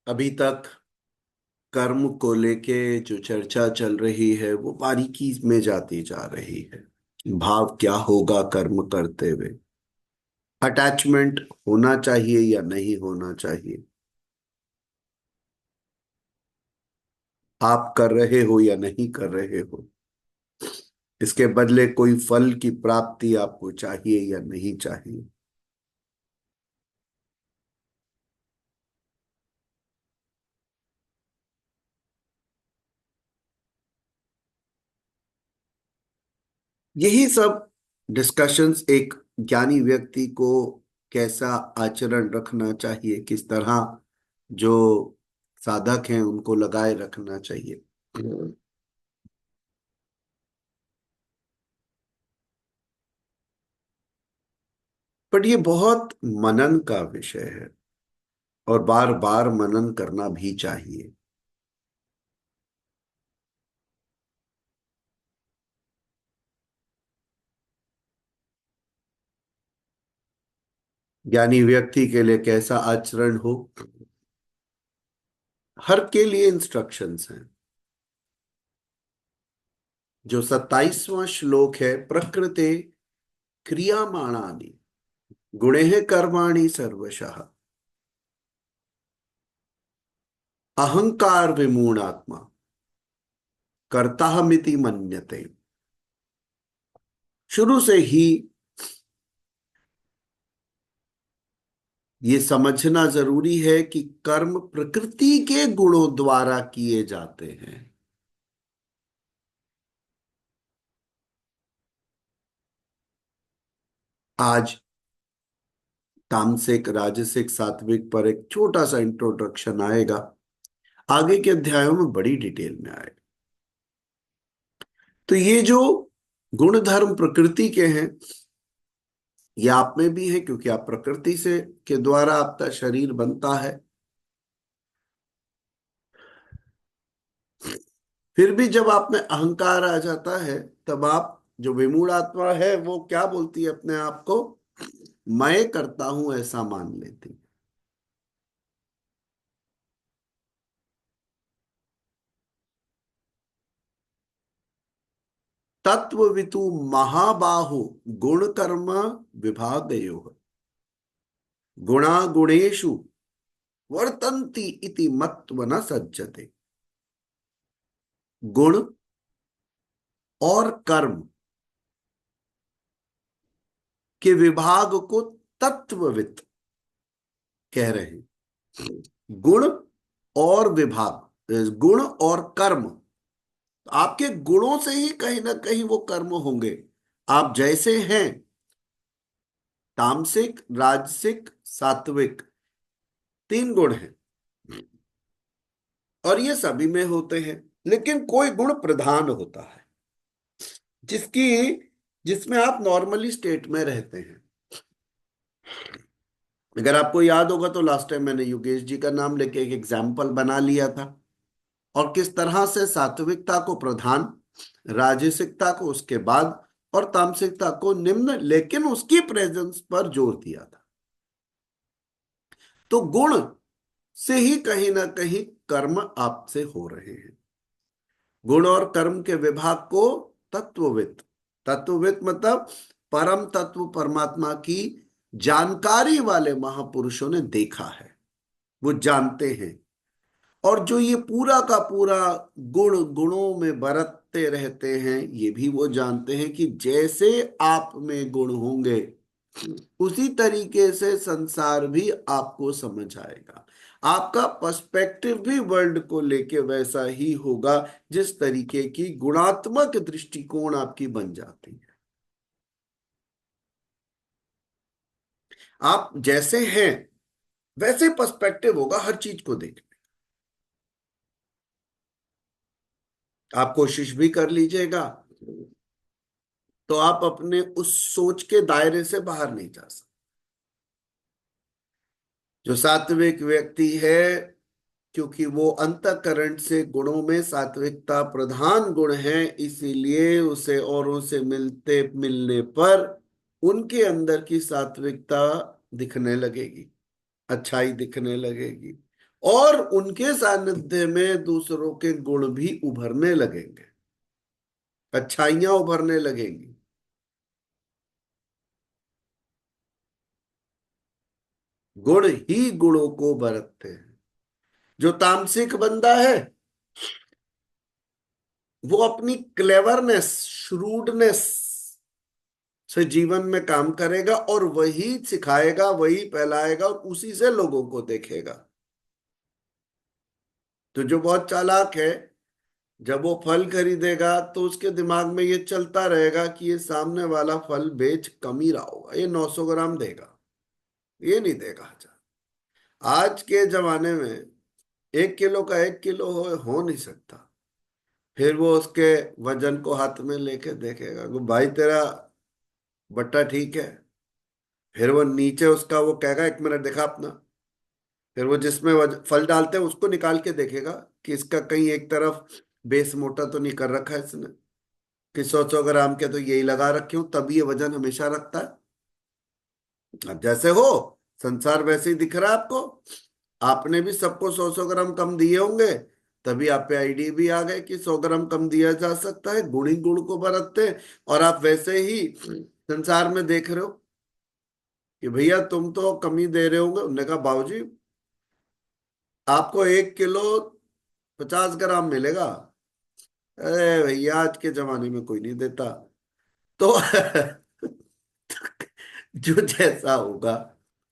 अभी तक कर्म को लेके जो चर्चा चल रही है वो बारीकी में जाती जा रही है। भाव क्या होगा कर्म करते हुए, अटैचमेंट होना चाहिए या नहीं होना चाहिए, आप कर रहे हो या नहीं कर रहे हो, इसके बदले कोई फल की प्राप्ति आपको चाहिए या नहीं चाहिए। यही सब डिस्कशंस एक ज्ञानी व्यक्ति को कैसा आचरण रखना चाहिए, किस तरह जो साधक हैं उनको लगाए रखना चाहिए। बट ये बहुत मनन का विषय है और बार बार मनन करना भी चाहिए। ज्ञानी व्यक्ति के लिए कैसा आचरण हो, हर के लिए इंस्ट्रक्शंस हैं। जो 27वां श्लोक है, प्रकृते क्रियामाणानि गुणैः कर्माणि सर्वशः अहंकार विमूढ़ात्मा कर्ताहमिति मन्यते। शुरू से ही ये समझना जरूरी है कि कर्म प्रकृति के गुणों द्वारा किए जाते हैं। आज तामसिक, राजसिक, सात्विक पर एक छोटा सा इंट्रोडक्शन आएगा, आगे के अध्यायों में बड़ी डिटेल में आएगा। तो ये जो गुण धर्म प्रकृति के हैं, ये आप में भी है, क्योंकि आप प्रकृति से के द्वारा आपका शरीर बनता है। फिर भी जब आप में अहंकार आ जाता है, तब आप, जो विमूढ़ आत्मा है, वो क्या बोलती है अपने आप को? मैं करता हूं ऐसा मान लेती। तत्ववितु महाबाहु गुण कर्म विभागयोः गुणा गुणेषु वर्तन्ति इति मत्व न सज्जते। गुण और कर्म के विभाग को तत्ववित कह रहे हैं। गुण और विभाग, गुण और कर्म, आपके गुणों से ही कहीं ना कहीं वो कर्म होंगे। आप जैसे हैं, तामसिक, राजसिक, सात्विक, 3 गुण हैं और ये सभी में होते हैं। लेकिन कोई गुण प्रधान होता है जिसकी जिसमें आप नॉर्मली स्टेट में रहते हैं। अगर आपको याद होगा तो लास्ट टाइम मैंने योगेश जी का नाम लेके एक एग्जाम्पल बना लिया था, और किस तरह से सात्विकता को प्रधान, राजसिकता को उसके बाद और तामसिकता को निम्न, लेकिन उसकी प्रेजेंस पर जोर दिया था। तो गुण से ही कहीं ना कहीं कर्म आपसे हो रहे हैं। गुण और कर्म के विभाग को तत्वविद, तत्वविद मतलब परम तत्व परमात्मा की जानकारी वाले महापुरुषों ने देखा है, वो जानते हैं। और जो ये पूरा का पूरा गुणों में बरतते रहते हैं, ये भी वो जानते हैं कि जैसे आप में गुण होंगे, उसी तरीके से संसार भी आपको समझ आएगा। आपका पर्सपेक्टिव भी वर्ल्ड को लेके वैसा ही होगा, जिस तरीके की गुणात्मक दृष्टिकोण आपकी बन जाती है। आप जैसे हैं वैसे पर्सपेक्टिव होगा हर चीज को देखने। आप कोशिश भी कर लीजिएगा तो आप अपने उस सोच के दायरे से बाहर नहीं जा सकते। जो सात्विक व्यक्ति है, क्योंकि वो अंतःकरण से गुणों में सात्विकता प्रधान गुण है, इसीलिए उसे औरों से मिलते मिलने पर उनके अंदर की सात्विकता दिखने लगेगी, अच्छाई दिखने लगेगी। और उनके सानिध्य में दूसरों के गुण भी उभरने लगेंगे, अच्छाइयां उभरने लगेंगी। गुण ही गुणों को बरतते हैं। जो तामसिक बंदा है वो अपनी क्लेवरनेस, श्रूडनेस से जीवन में काम करेगा और वही सिखाएगा, वही फैलाएगा और उसी से लोगों को देखेगा। तो जो बहुत चालाक है, जब वो फल खरीदेगा तो उसके दिमाग में ये चलता रहेगा कि ये सामने वाला फल बेच कम ही रहा होगा, ये 900 ग्राम देगा, ये नहीं देगा 1000। आज के जमाने में 1 किलो का 1 किलो हो नहीं सकता। फिर वो उसके वजन को हाथ में लेके देखेगा कि भाई तेरा बट्टा ठीक है। फिर वो नीचे उसका वो कहेगा 1 मिनट दिखा अपना। फिर वो जिसमें फल डालते हैं उसको निकाल के देखेगा कि इसका कहीं एक तरफ बेस मोटा तो नहीं कर रखा है इसने, कि 100-100 ग्राम के तो यही लगा रखे हूं तभी ये वजन हमेशा रखता है। अब जैसे हो संसार वैसे ही दिख रहा है आपको। आपने भी सबको 100-100 ग्राम कम दिए होंगे, तभी आप पे आईडिया भी आ गए कि 100 ग्राम कम दिया जा सकता है। गुण ही गुण को बरतते हैं। और आप वैसे ही संसार में देख रहे हो कि भैया तुम तो कमी दे रहे होंगे। उन्होंने कहा बाबूजी आपको 1 किलो 50 ग्राम मिलेगा। अरे भैया आज के जमाने में कोई नहीं देता। तो जो जैसा होगा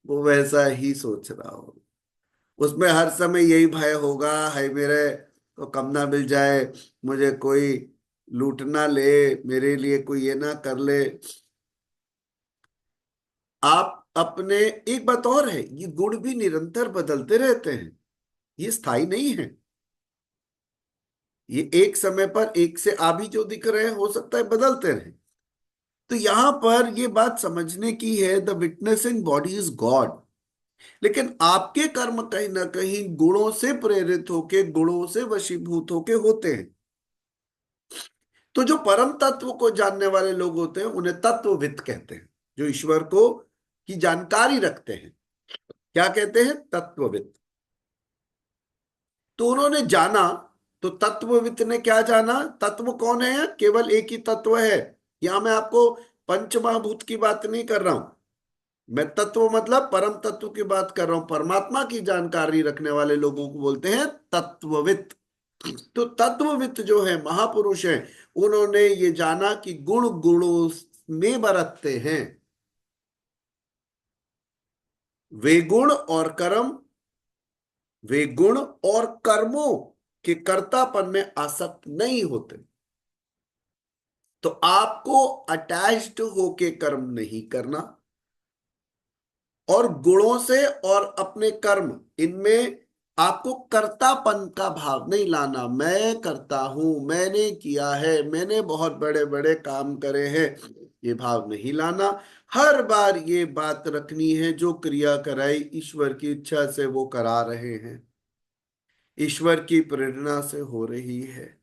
वो वैसा ही सोच रहा होगा। उसमें हर समय यही भय होगा, है मेरे को कम ना मिल जाए, मुझे कोई लूट ना ले, मेरे लिए कोई ये ना कर ले। आप अपने, एक बात और है, ये गुण भी निरंतर बदलते रहते हैं, ये स्थायी नहीं है। ये एक समय पर एक से अभी जो दिख रहे हैं हो सकता है बदलते रहे। तो यहां पर ये बात समझने की है, the witnessing body is God. लेकिन आपके कर्म कहीं ना कहीं गुणों से प्रेरित होके, गुणों से वशीभूत होके होते हैं। तो जो परम तत्व को जानने वाले लोग होते हैं उन्हें तत्वविद कहते हैं। जो ईश्वर को की जानकारी रखते हैं, क्या कहते हैं? तत्वविद। तो उन्होंने जाना, तो तत्वविद ने क्या जाना? तत्व कौन है? केवल एक ही तत्व है। यहां मैं आपको पंचमहाभूत की बात नहीं कर रहा हूं। मैं तत्व मतलब परम तत्व की बात कर रहा हूं। परमात्मा की जानकारी रखने वाले लोगों को बोलते हैं तत्वविद। तो तत्वविद जो है, महापुरुष है, उन्होंने ये जाना कि गुण गुणों में बरतते हैं। वे गुण और कर्म, वे गुण और कर्मों के कर्तापन में आसक्त नहीं होते। तो आपको अटैच्ड होके कर्म नहीं करना, और गुणों से और अपने कर्म, इनमें आपको कर्तापन का भाव नहीं लाना। मैं करता हूं, मैंने किया है, मैंने बहुत बड़े बड़े काम करे हैं, ये भाव नहीं लाना। हर बार ये बात रखनी है, जो क्रिया कराई ईश्वर की इच्छा से वो करा रहे हैं, ईश्वर की प्रेरणा से हो रही है।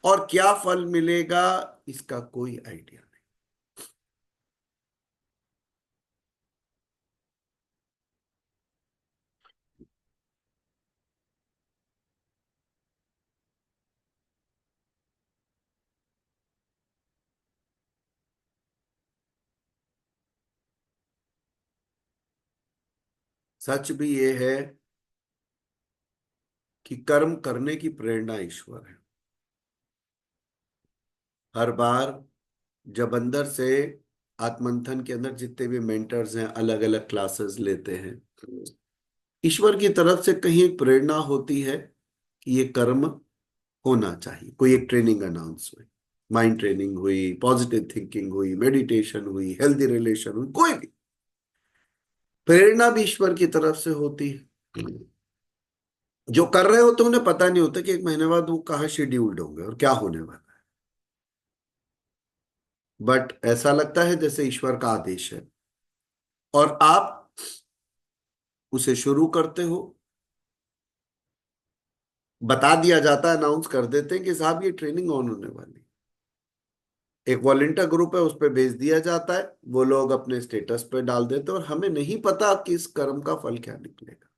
और क्या फल मिलेगा इसका कोई आइडिया नहीं। सच भी ये है कि कर्म करने की प्रेरणा ईश्वर है। हर बार जब अंदर से आत्मंथन के अंदर जितने भी मेंटर्स हैं, अलग अलग क्लासेस लेते हैं, ईश्वर की तरफ से कहीं एक प्रेरणा होती है कि ये कर्म होना चाहिए। कोई एक ट्रेनिंग अनाउंस हुई, माइंड ट्रेनिंग हुई, पॉजिटिव थिंकिंग हुई, मेडिटेशन हुई, हेल्दी रिलेशन हुई, कोई भी प्रेरणा भी ईश्वर की तरफ से होती है। जो कर रहे हो तो उन्हें पता नहीं होता कि 1 महीने बाद वो कहाँ शेड्यूल्ड होंगे और क्या होने वाला है। बट ऐसा लगता है जैसे ईश्वर का आदेश है, और आप उसे शुरू करते हो। बता दिया जाता है, अनाउंस कर देते हैं कि साहब ये ट्रेनिंग ऑन होने वाली है। एक वॉलंटियर ग्रुप है, उस पर भेज दिया जाता है, वो लोग अपने स्टेटस पे डाल देते हैं, और हमें नहीं पता कि इस कर्म का फल क्या निकलेगा।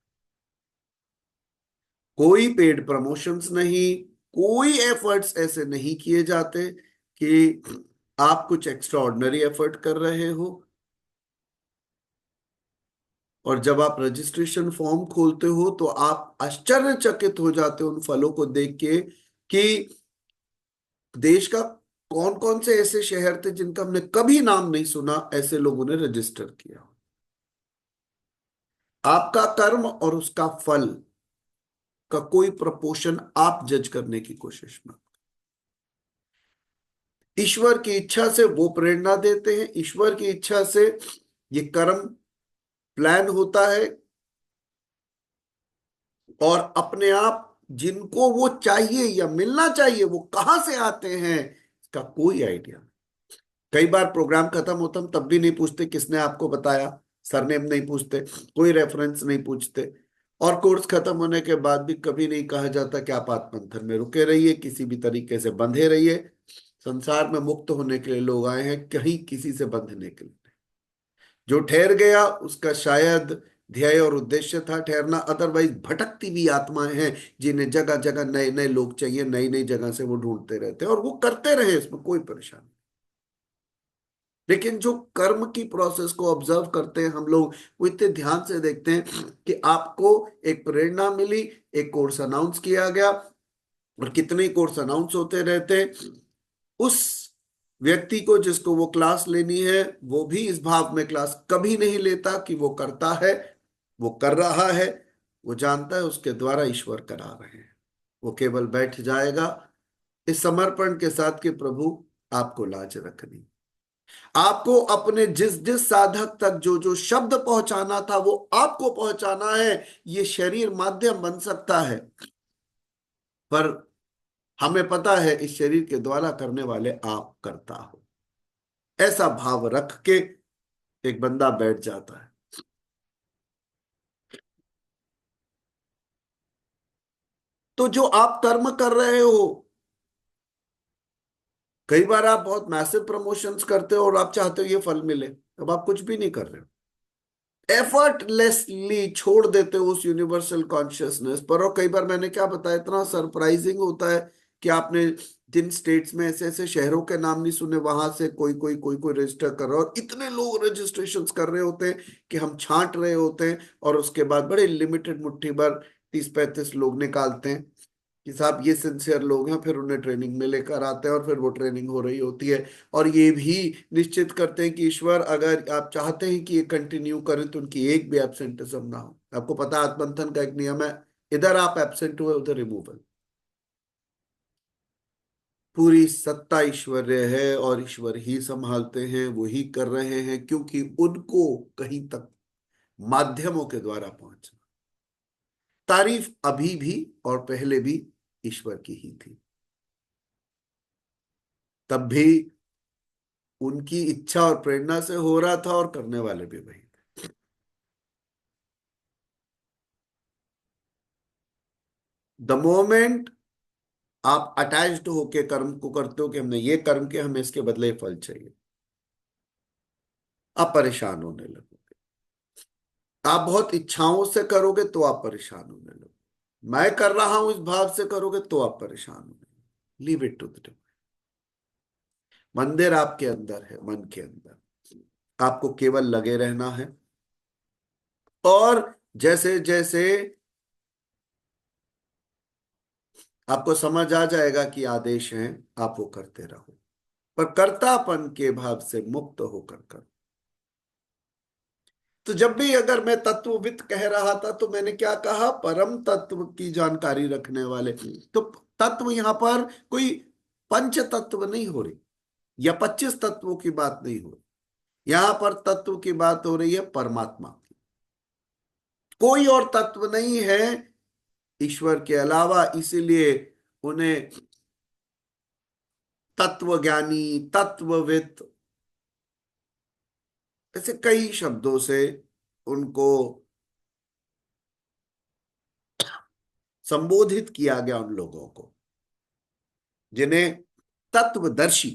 कोई पेड प्रमोशंस नहीं, कोई एफर्ट्स ऐसे नहीं किए जाते कि आप कुछ एक्स्ट्रा ऑर्डिनरी एफर्ट कर रहे हो। और जब आप रजिस्ट्रेशन फॉर्म खोलते हो तो आप आश्चर्यचकित हो जाते हो उन फलों को देख के कि देश का कौन कौन से ऐसे शहर थे जिनका हमने कभी नाम नहीं सुना, ऐसे लोगों ने रजिस्टर किया। आपका कर्म और उसका फल का कोई प्रपोर्शन आप जज करने की कोशिश में। ईश्वर की इच्छा से वो प्रेरणा देते हैं, ईश्वर की इच्छा से ये कर्म प्लान होता है, और अपने आप जिनको वो चाहिए या मिलना चाहिए वो कहां से आते हैं इसका कोई आइडिया। कई बार प्रोग्राम खत्म होता हम तब भी नहीं पूछते किसने आपको बताया, सरनेम नहीं पूछते, कोई रेफरेंस नहीं पूछते। और कोर्स खत्म होने के बाद भी कभी नहीं कहा जाता कि आप आत्मंथन में रुके रहिए, किसी भी तरीके से बंधे रहिए। संसार में मुक्त होने के लिए लोग आए हैं, कहीं किसी से बंधने के लिए। जो ठहर गया उसका शायद ध्येय और उद्देश्य था ठहरना, अदरवाइज भटकती हुई आत्माएं हैं जिन्हें जगह जगह नए नए लोग चाहिए, नई नई जगह से वो ढूंढते रहते हैं, और वो करते रहे, इसमें कोई परेशानी। लेकिन जो कर्म की प्रोसेस को ऑब्जर्व करते हैं हम लोग, वो इतने ध्यान से देखते हैं कि आपको एक प्रेरणा मिली, एक कोर्स अनाउंस किया गया, और कितने कोर्स अनाउंस होते रहते हैं। उस व्यक्ति को जिसको वो क्लास लेनी है वो भी इस भाव में क्लास कभी नहीं लेता कि वो करता है, वो कर रहा है। वो जानता है उसके द्वारा ईश्वर करा रहे हैं। वो केवल बैठ जाएगा इस समर्पण के साथ कि प्रभु आपको लाज रखनी, आपको अपने जिस जिस साधक तक जो जो शब्द पहुंचाना था वो आपको पहुंचाना है। ये शरीर माध्यम बन सकता है, पर हमें पता है इस शरीर के द्वारा करने वाले आप करता हो। ऐसा भाव रख के एक बंदा बैठ जाता है। तो जो आप कर्म कर रहे हो, कई बार आप बहुत मैसिव प्रमोशंस करते हो और आप चाहते हो ये फल मिले, अब आप कुछ भी नहीं कर रहे हो, एफर्टलेसली छोड़ देते हो उस यूनिवर्सल कॉन्शियसनेस पर। और कई बार मैंने क्या बताया, इतना सरप्राइजिंग होता है कि आपने जिन स्टेट्स में ऐसे ऐसे शहरों के नाम नहीं सुने, वहां से कोई कोई कोई कोई रजिस्टर कर रहा है, और इतने लोग रजिस्ट्रेशंस कर रहे होते हैं कि हम छांट रहे होते हैं, और उसके बाद बड़े लिमिटेड मुट्ठी भर 30-35 लोग निकालते हैं कि साहब ये सिंसियर लोग हैं, फिर उन्हें ट्रेनिंग में लेकर आते हैं, और फिर वो ट्रेनिंग हो रही होती है। और ये भी निश्चित करते हैं कि ईश्वर अगर आप चाहते हैं कि ये कंटिन्यू करें तो उनकी एक भी एब्सेंटिज्म ना हो। आपको पता है आत्मंथन का एक नियम है, इधर आप एब्सेंट हुए उधर रिमूवल। पूरी सत्ता ईश्वरीय है और ईश्वर ही संभालते हैं, वो ही कर रहे हैं, क्योंकि उनको कहीं तक माध्यमों के द्वारा पहुंचना। तारीफ अभी भी और पहले भी ईश्वर की ही थी, तब भी उनकी इच्छा और प्रेरणा से हो रहा था, और करने वाले भी वही थे। द मोमेंट आप अटैच्ड होके कर्म को करते हो कि हमने ये कर्म किया, हमें इसके बदले फल चाहिए, आप परेशान होने लगोगे। आप बहुत इच्छाओं से करोगे तो आप परेशान होने लगोगे, मैं कर रहा हूं इस भाव से करोगे तो आप परेशान होगे। Leave it to the. मंदिर आपके अंदर है, मन के अंदर, आपको केवल लगे रहना है, और जैसे जैसे आपको समझ आ जाएगा कि आदेश हैं, आप वो करते रहो, पर कर्तापन के भाव से मुक्त होकर कर। तो जब भी अगर मैं तत्वविद कह रहा था तो मैंने क्या कहा, परम तत्व की जानकारी रखने वाले। तो तत्व यहां पर कोई पंच तत्व नहीं हो रही, या 25 तत्वों की बात नहीं हो रही, यहां पर तत्व की बात हो रही है परमात्मा की। कोई और तत्व नहीं है ईश्वर के अलावा, इसीलिए उन्हें तत्वज्ञानी, तत्वविद, ऐसे कई शब्दों से उनको संबोधित किया गया, उन लोगों को जिन्हें तत्वदर्शी।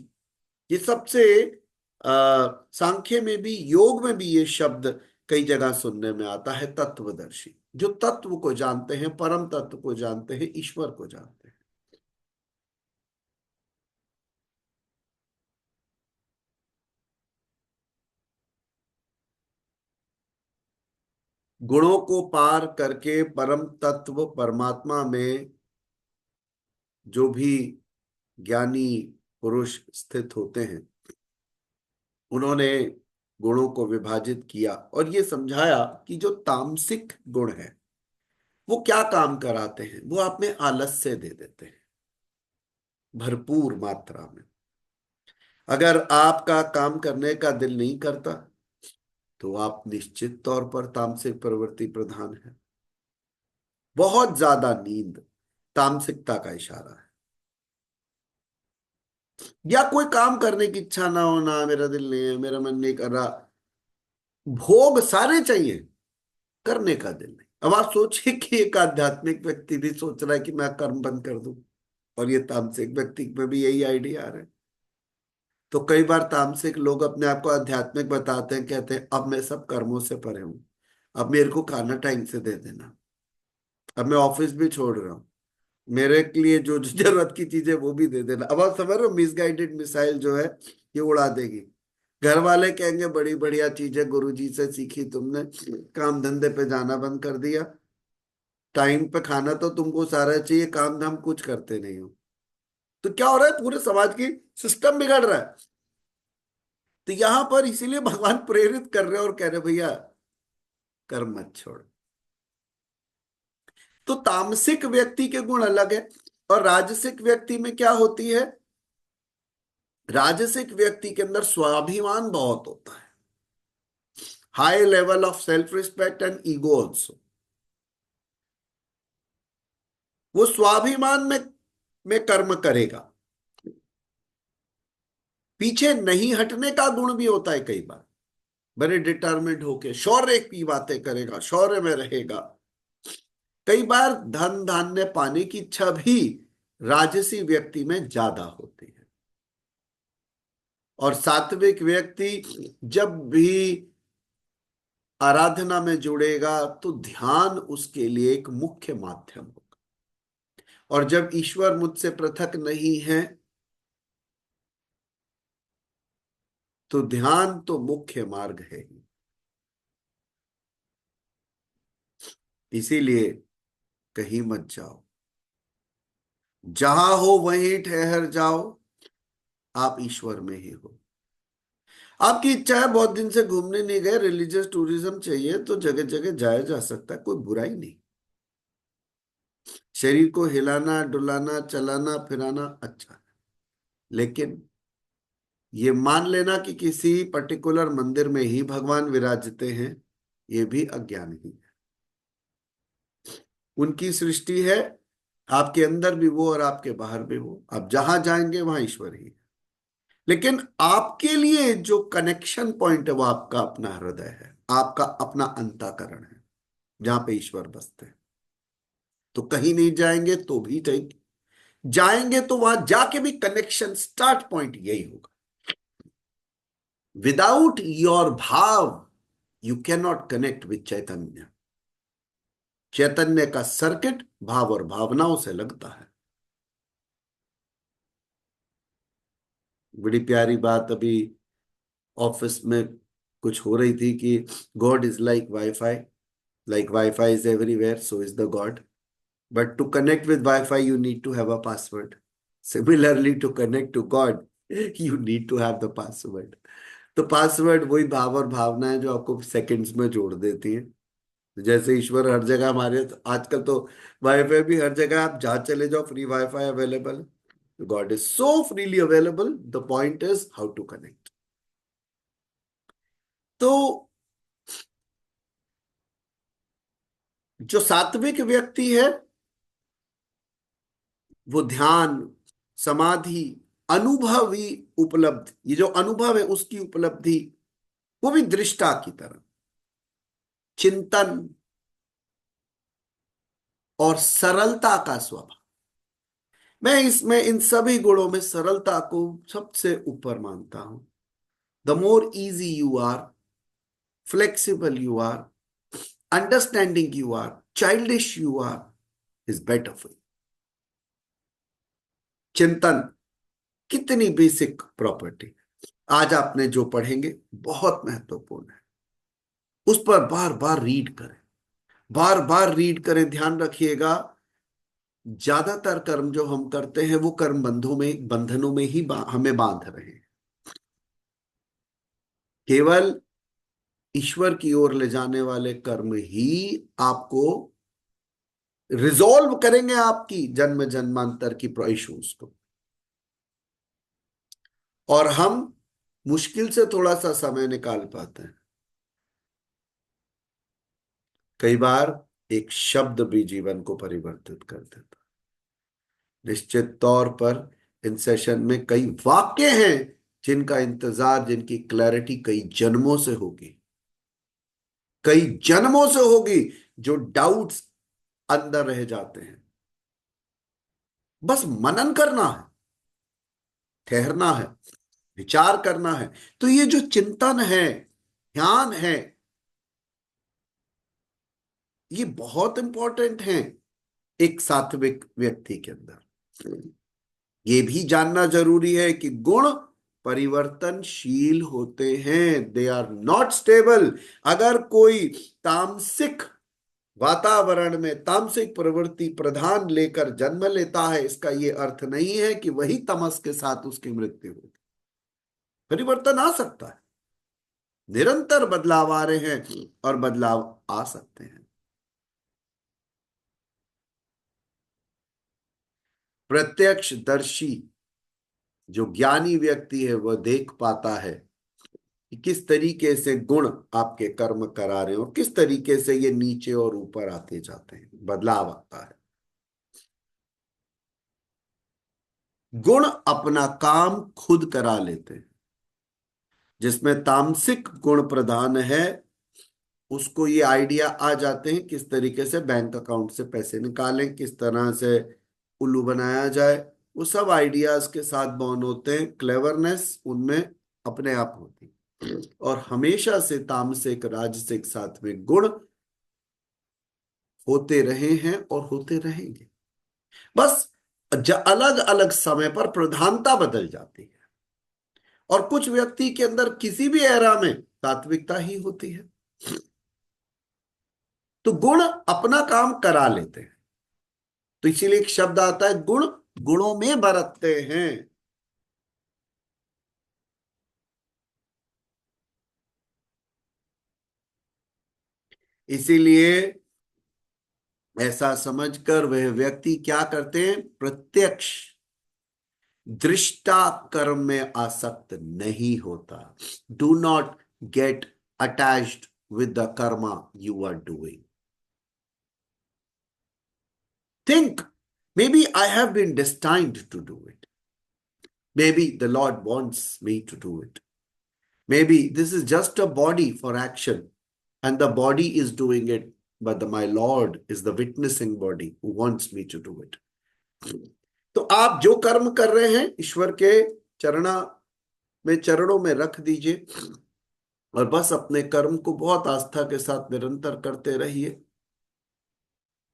ये सबसे सांख्य में भी योग में भी ये शब्द कई जगह सुनने में आता है, तत्वदर्शी। जो तत्व को जानते हैं, परम तत्व को जानते हैं, ईश्वर को जानते हैं। गुणों को पार करके परम तत्व परमात्मा में जो भी ज्ञानी पुरुष स्थित होते हैं, उन्होंने गुणों को विभाजित किया और ये समझाया कि जो तामसिक गुण है वो क्या काम कराते हैं। वो आप में आलस्य दे देते हैं भरपूर मात्रा में। अगर आपका काम करने का दिल नहीं करता तो आप निश्चित तौर पर तामसिक प्रवृत्ति प्रधान है। बहुत ज्यादा नींद तामसिकता का इशारा है। या कोई काम करने की इच्छा ना होना, मेरा दिल नहीं है, मेरा मन नहीं कर रहा, भोग सारे चाहिए, करने का दिल नहीं। अब आप सोचिए कि एक आध्यात्मिक व्यक्ति भी सोच रहा है कि मैं कर्म बंद कर दूं, और ये तामसिक व्यक्ति में भी यही आइडिया आ रहा है। तो कई बार तामसिक लोग अपने आप को आध्यात्मिक बताते हैं, कहते हैं अब मैं सब कर्मों से परे हूं, अब मेरे को खाना टाइम से दे देना, अब मैं ऑफिस भी छोड़ रहा हूँ, मेरे लिए जो जो जरूरत की चीजें वो भी दे देना। अब आप समझ रहे हो, मिसगाइडेड मिसाइल जो है ये उड़ा देगी। घर वाले कहेंगे बड़ी बढ़िया चीजें गुरुजी से सीखी तुमने, काम धंधे पे जाना बंद कर दिया, टाइम पे खाना तो तुमको सारा चाहिए, काम धाम कुछ करते नहीं हो। तो क्या हो रहा है, पूरे समाज की सिस्टम बिगड़ रहा है। तो यहां पर इसीलिए भगवान प्रेरित कर रहे हैं और कह रहे भैया कर्म मत छोड़। तो तामसिक व्यक्ति के गुण अलग है। और राजसिक व्यक्ति में क्या होती है, राजसिक व्यक्ति के अंदर स्वाभिमान बहुत होता है, high level of self respect and ego also. वो स्वाभिमान में कर्म करेगा, पीछे नहीं हटने का गुण भी होता है कई बार, बड़े डिटर्मिन्ड होके शौर्य की बातें करेगा, शौर्य में रहेगा। कई बार धन धान्य पाने की इच्छा भी राजसी व्यक्ति में ज्यादा होती है। और सात्विक व्यक्ति जब भी आराधना में जुड़ेगा तो ध्यान उसके लिए एक मुख्य माध्यम होगा। और जब ईश्वर मुझसे पृथक नहीं है तो ध्यान तो मुख्य मार्ग है ही। इसीलिए कहीं मत जाओ, जहां हो वहीं ठहर जाओ, आप ईश्वर में ही हो। आपकी इच्छा है बहुत दिन से घूमने नहीं गए, रिलीजियस टूरिज्म चाहिए, तो जगह जगह जाया जा सकता है, कोई बुराई नहीं। शरीर को हिलाना डुलाना चलाना फिराना अच्छा है, लेकिन ये मान लेना कि किसी पर्टिकुलर मंदिर में ही भगवान विराजते हैं, ये भी अज्ञान ही है। उनकी सृष्टि है, आपके अंदर भी वो और आपके बाहर भी वो, आप जहां जाएंगे वहां ईश्वर ही है। लेकिन आपके लिए जो कनेक्शन पॉइंट है वो आपका अपना हृदय है, आपका अपना अंतःकरण है, जहां पे ईश्वर बसते हैं। तो कहीं नहीं जाएंगे तो भी ठीक, जाएंगे तो वहां जाके भी कनेक्शन स्टार्ट पॉइंट यही होगा। विदाउट योर भाव you can not connect with चैतन्य। चैतन्य का सर्किट भाव और भावनाओं से लगता है। बड़ी प्यारी बात अभी ऑफिस में कुछ हो रही थी कि God is like wifi is everywhere, so is the God, but to connect with wifi you need to have a password. Similarly to connect to God you need to have the password. तो password वही भाव और भावना है जो आपको seconds में जोड़ देती है। जैसे ईश्वर हर जगह हमारे, तो आजकल तो वाईफाई भी हर जगह, आप जहां चले जाओ फ्री वाईफाई अवेलेबल है। God is so freely available, the point is how to connect. तो जो सात्विक व्यक्ति है वो ध्यान, समाधि, अनुभवी उपलब्धि, ये जो अनुभव है उसकी उपलब्धि, वो भी दृष्टा की तरह, चिंतन और सरलता का स्वभाव। मैं इसमें इन सभी गुणों में सरलता को सबसे ऊपर मानता हूं। The more easy you are, flexible you are, understanding you are, childish you are, is better for you. चिंतन कितनी बेसिक प्रॉपर्टी, आज आपने जो पढ़ेंगे बहुत महत्वपूर्ण है। उस पर बार बार रीड करें, बार बार रीड करें। ध्यान रखिएगा, ज्यादातर कर्म जो हम करते हैं वो कर्म बंधनों में ही हमें बांध रहे हैं। केवल ईश्वर की ओर ले जाने वाले कर्म ही आपको रिजॉल्व करेंगे आपकी जन्म जन्मांतर की इश्यूज को। और हम मुश्किल से थोड़ा सा समय निकाल पाते हैं। कई बार एक शब्द भी जीवन को परिवर्तित कर देता। निश्चित तौर पर इन सेशन में कई वाक्य हैं जिनका इंतजार, जिनकी क्लैरिटी कई जन्मों से होगी, कई जन्मों से होगी। जो डाउट्स अंदर रह जाते हैं, बस मनन करना है, ठहरना है, विचार करना है। तो ये जो चिंतन है, ध्यान है, ये बहुत इंपॉर्टेंट है एक सात्विक व्यक्ति के अंदर। ये भी जानना जरूरी है कि गुण परिवर्तनशील होते हैं, दे आर नॉट स्टेबल। अगर कोई तामसिक वातावरण में तामसिक प्रवृत्ति प्रधान लेकर जन्म लेता है, इसका यह अर्थ नहीं है कि वही तमस के साथ उसकी मृत्यु होगी। परिवर्तन आ सकता है, निरंतर बदलाव आ रहे हैं और बदलाव आ सकते हैं। प्रत्यक्षदर्शी जो ज्ञानी व्यक्ति है वह देख पाता है कि किस तरीके से गुण आपके कर्म करा रहे हैं और किस तरीके से ये नीचे और ऊपर आते जाते हैं, बदलाव आता है। गुण अपना काम खुद करा लेते हैं। जिसमें तामसिक गुण प्रधान है उसको ये आइडिया आ जाते हैं किस तरीके से बैंक अकाउंट से पैसे निकालें, किस तरह से उल्लू बनाया जाए। वो सब आइडियाज के साथ बॉर्न होते हैं, क्लेवरनेस उनमें अपने आप होती है। और हमेशा से तामसिक राजसिक सात्विक गुण होते रहे हैं और होते रहेंगे। बस अलग अलग समय पर प्रधानता बदल जाती है। और कुछ व्यक्ति के अंदर किसी भी एरा में सात्विकता ही होती है। तो गुण अपना काम करा लेते हैं। तो इसीलिए एक शब्द आता है, गुण गुणों में बरतते हैं। इसीलिए ऐसा समझकर वह व्यक्ति क्या करते हैं, प्रत्यक्ष दृष्टा कर्म में आसक्त नहीं होता। Do not get attached with the karma you are doing. Think, maybe I have been destined to do it. Maybe the Lord wants me to do it. Maybe this is just a body for action, and the body is doing it, but my Lord is the witnessing body who wants me to do it. तो आप जो कर्म कर रहे हैं ईश्वर के चरणों में रख दीजिए और बस अपने कर्म को बहुत आस्था के साथ निरंतर करते रहिए।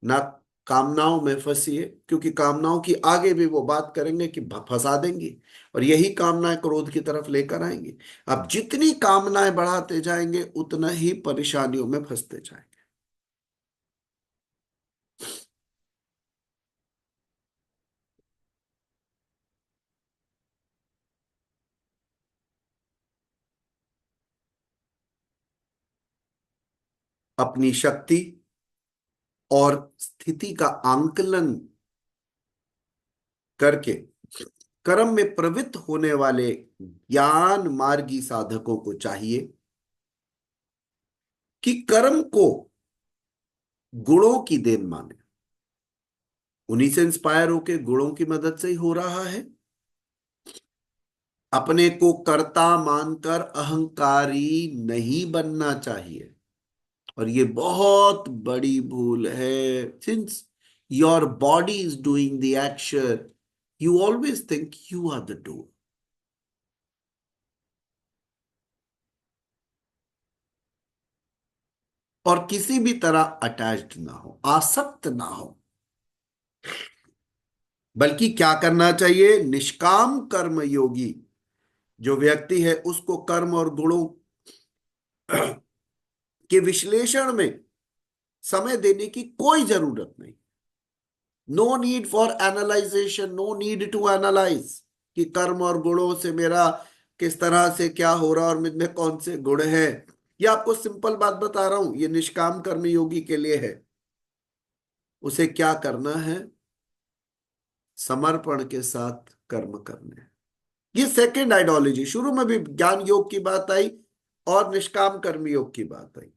ना कामनाओं में फंसिए, क्योंकि कामनाओं की आगे भी वो बात करेंगे कि फंसा देंगी और यही कामनाएं क्रोध की तरफ लेकर आएंगे। आप जितनी कामनाएं बढ़ाते जाएंगे उतना ही परेशानियों में फंसते जाएंगे। अपनी शक्ति और स्थिति का आंकलन करके कर्म में प्रवृत्त होने वाले ज्ञान मार्गी साधकों को चाहिए कि कर्म को गुणों की देन माने। उन्हीं से इंस्पायर होके गुणों की मदद से ही हो रहा है। अपने को कर्ता मानकर अहंकारी नहीं बनना चाहिए। और ये बहुत बड़ी भूल है। Since your body is doing the action, you always think you are the doer. और किसी भी तरह अटैच्ड ना हो, आसक्त ना हो। बल्कि क्या करना चाहिए? निष्काम कर्म योगी जो व्यक्ति है उसको कर्म और गुणों के विश्लेषण में समय देने की कोई जरूरत नहीं। No need for analysation, no need to analyse कि कर्म और गुणों से मेरा किस तरह से क्या हो रहा और मुझ में कौन से गुण है। ये आपको सिंपल बात बता रहा हूं, ये निष्काम कर्म योगी के लिए है। उसे क्या करना है? समर्पण के साथ कर्म करने हैं। ये सेकेंड आइडियोलॉजी। शुरू में भी ज्ञान योग की बात आई और निष्काम कर्म योग की बात आई।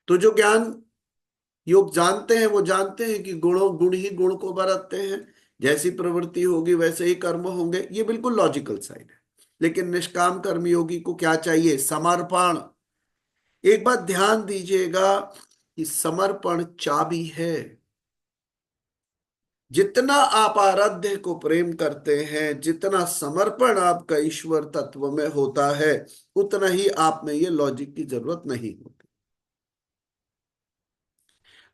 तो जो ज्ञान योग जानते हैं वो जानते हैं कि गुणों गुण ही गुण को बरतते हैं, जैसी प्रवृत्ति होगी वैसे ही कर्म होंगे। ये बिल्कुल लॉजिकल साइड है। लेकिन निष्काम कर्म योगी को क्या चाहिए? समर्पण। एक बात ध्यान दीजिएगा कि समर्पण चाबी है। जितना आप आराध्य को प्रेम करते हैं, जितना समर्पण आपका ईश्वर तत्व में होता है, उतना ही आप में ये लॉजिक की जरूरत नहीं होती।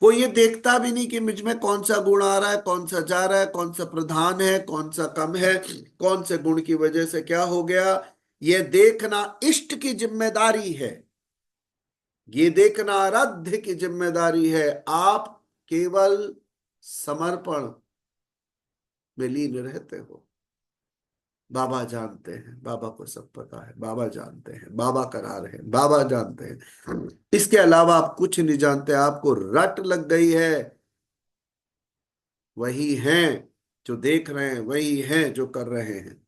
वो ये देखता भी नहीं कि मुझ में कौन सा गुण आ रहा है, कौन सा जा रहा है, कौन सा प्रधान है, कौन सा कम है, कौन से गुण की वजह से क्या हो गया। ये देखना इष्ट की जिम्मेदारी है, ये देखना आराध्य की जिम्मेदारी है। आप केवल समर्पण में लीन रहते हो। बाबा जानते हैं, बाबा को सब पता है, बाबा जानते हैं, बाबा करा रहे हैं, बाबा जानते हैं। इसके अलावा आप कुछ नहीं जानते। आपको रट लग गई है। वही हैं जो देख रहे हैं, वही हैं जो कर रहे हैं।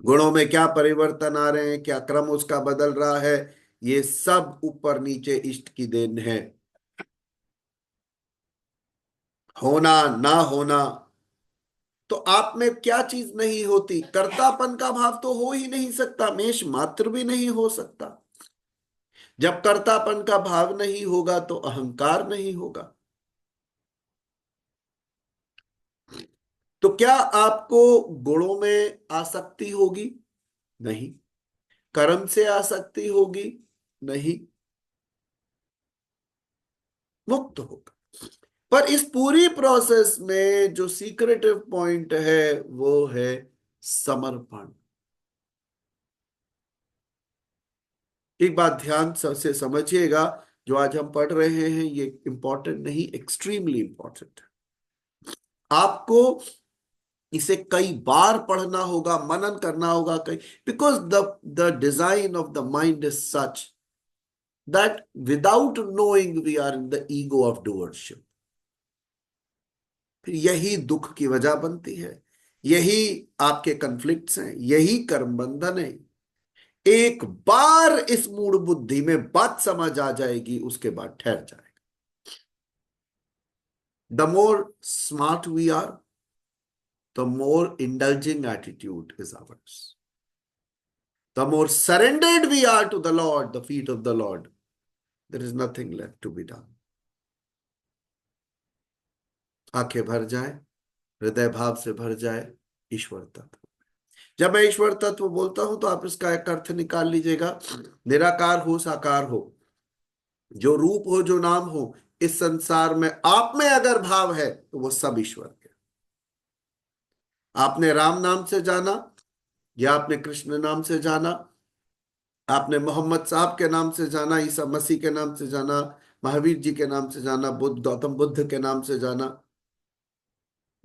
गुणों में क्या परिवर्तन आ रहे हैं, क्या क्रम उसका बदल रहा है, ये सब ऊपर नीचे इष्ट की देन है। होना ना होना, तो आप में क्या चीज नहीं होती? कर्तापन का भाव तो हो ही नहीं सकता, मेष मात्र भी नहीं हो सकता। जब कर्तापन का भाव नहीं होगा तो अहंकार नहीं होगा। तो क्या आपको गुणों में आसक्ति होगी? नहीं। कर्म से आसक्ति होगी? नहीं। मुक्त होगा। पर इस पूरी प्रोसेस में जो सीक्रेटिव पॉइंट है वो है समर्पण। एक बात ध्यान से समझिएगा, जो आज हम पढ़ रहे हैं ये इंपॉर्टेंट नहीं, एक्सट्रीमली इंपॉर्टेंट है। आपको इसे कई बार पढ़ना होगा, मनन करना होगा कई, because the design of the mind is such that without knowing we are in the ego of doership. फिर यही दुख की वजह बनती है, यही आपके कन्फ्लिक्ट्स हैं, यही कर्म बंधन है। एक बार इस मूड बुद्धि में बात समझ आ जाएगी, उसके बाद ठहर जाएगा। The more smart we are, the more indulging attitude is ours. The more surrendered we are to the Lord, the feet of the Lord, there is nothing left to be done. आंखें भर जाए, हृदय भाव से भर जाए ईश्वर तत्व। जब मैं ईश्वर तत्व बोलता हूं तो आप इसका एक अर्थ निकाल लीजिएगा। निराकार हो, साकार हो, जो रूप हो, जो नाम हो, इस संसार में आप में अगर भाव है तो वो सब ईश्वर के। आपने राम नाम से जाना या आपने कृष्ण नाम से जाना, आपने मोहम्मद साहब के नाम से जाना, ईसा मसीह के नाम से जाना, महावीर जी के नाम से जाना, बुद्ध गौतम बुद्ध के नाम से जाना,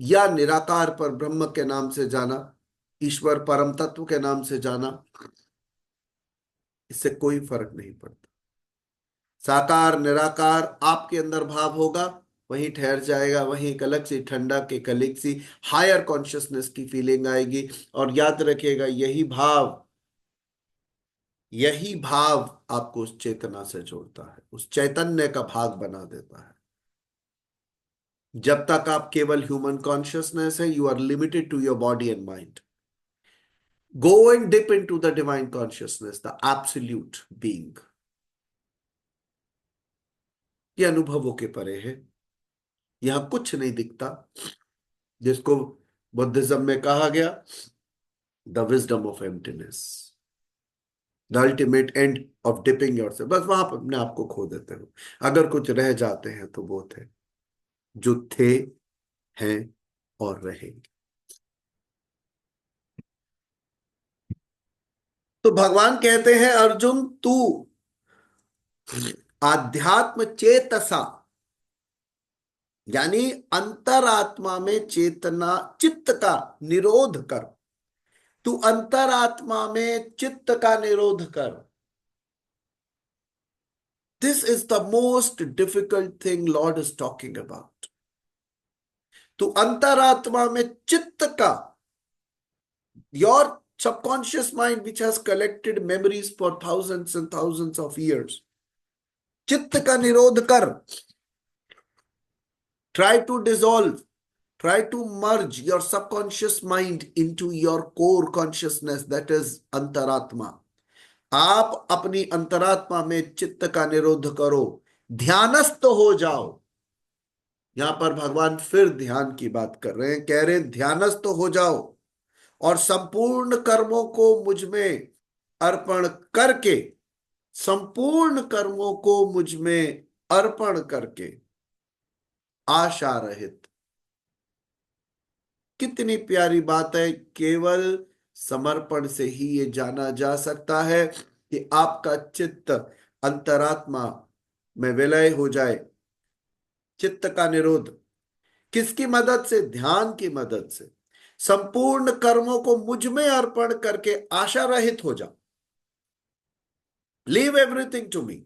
या निराकार पर ब्रह्म के नाम से जाना, ईश्वर परम तत्व के नाम से जाना, इससे कोई फर्क नहीं पड़ता। साकार निराकार आपके अंदर भाव होगा, वहीं ठहर जाएगा, वहीं एक अलग सी ठंडक, एक अलग सी हायर कॉन्शियसनेस की फीलिंग आएगी। और याद रखिएगा, यही भाव आपको उस चेतना से जोड़ता है, उस चैतन्य का भाग बना देता है। जब तक आप केवल ह्यूमन कॉन्शियसनेस है, you are limited to your body and mind. Go and dip into the divine consciousness, the absolute being. ये अनुभवों के परे है, यहां कुछ नहीं दिखता, जिसको बुद्धिज्म में कहा गया the wisdom of emptiness. The ultimate end of dipping your से, बस वहां पर अपने आप को खो देते हो। अगर कुछ रह जाते हैं तो वो थे जो थे, हैं और रहेंगे। तो भगवान कहते हैं अर्जुन, तू आध्यात्म चेतसा, यानी अंतरात्मा में चेतना, चित्त का निरोध कर। तू अंतरात्मा में चित्त का निरोध कर। This is the most difficult thing Lord is talking about. तू अंतरात्मा में चित्त का, your subconscious mind which has collected memories for thousands and thousands of years, चित्त का निरोध कर। Try to dissolve, try to merge your subconscious mind into your core consciousness, that is अंतरात्मा। आप अपनी अंतरात्मा में चित्त का निरोध करो, ध्यानस्थ हो जाओ। यहां पर भगवान फिर ध्यान की बात कर रहे हैं, कह रहे हैं ध्यानस्थ हो जाओ और संपूर्ण कर्मों को मुझ में अर्पण करके, संपूर्ण कर्मों को मुझ में अर्पण करके आशा रहित। कितनी प्यारी बात है। केवल समर्पण से ही ये जाना जा सकता है कि आपका चित्त अंतरात्मा में विलय हो जाए। चित्त का निरोध किसकी मदद से? ध्यान की मदद से। संपूर्ण कर्मों को मुझ में अर्पण करके आशा रहित हो जा। Leave everything to me.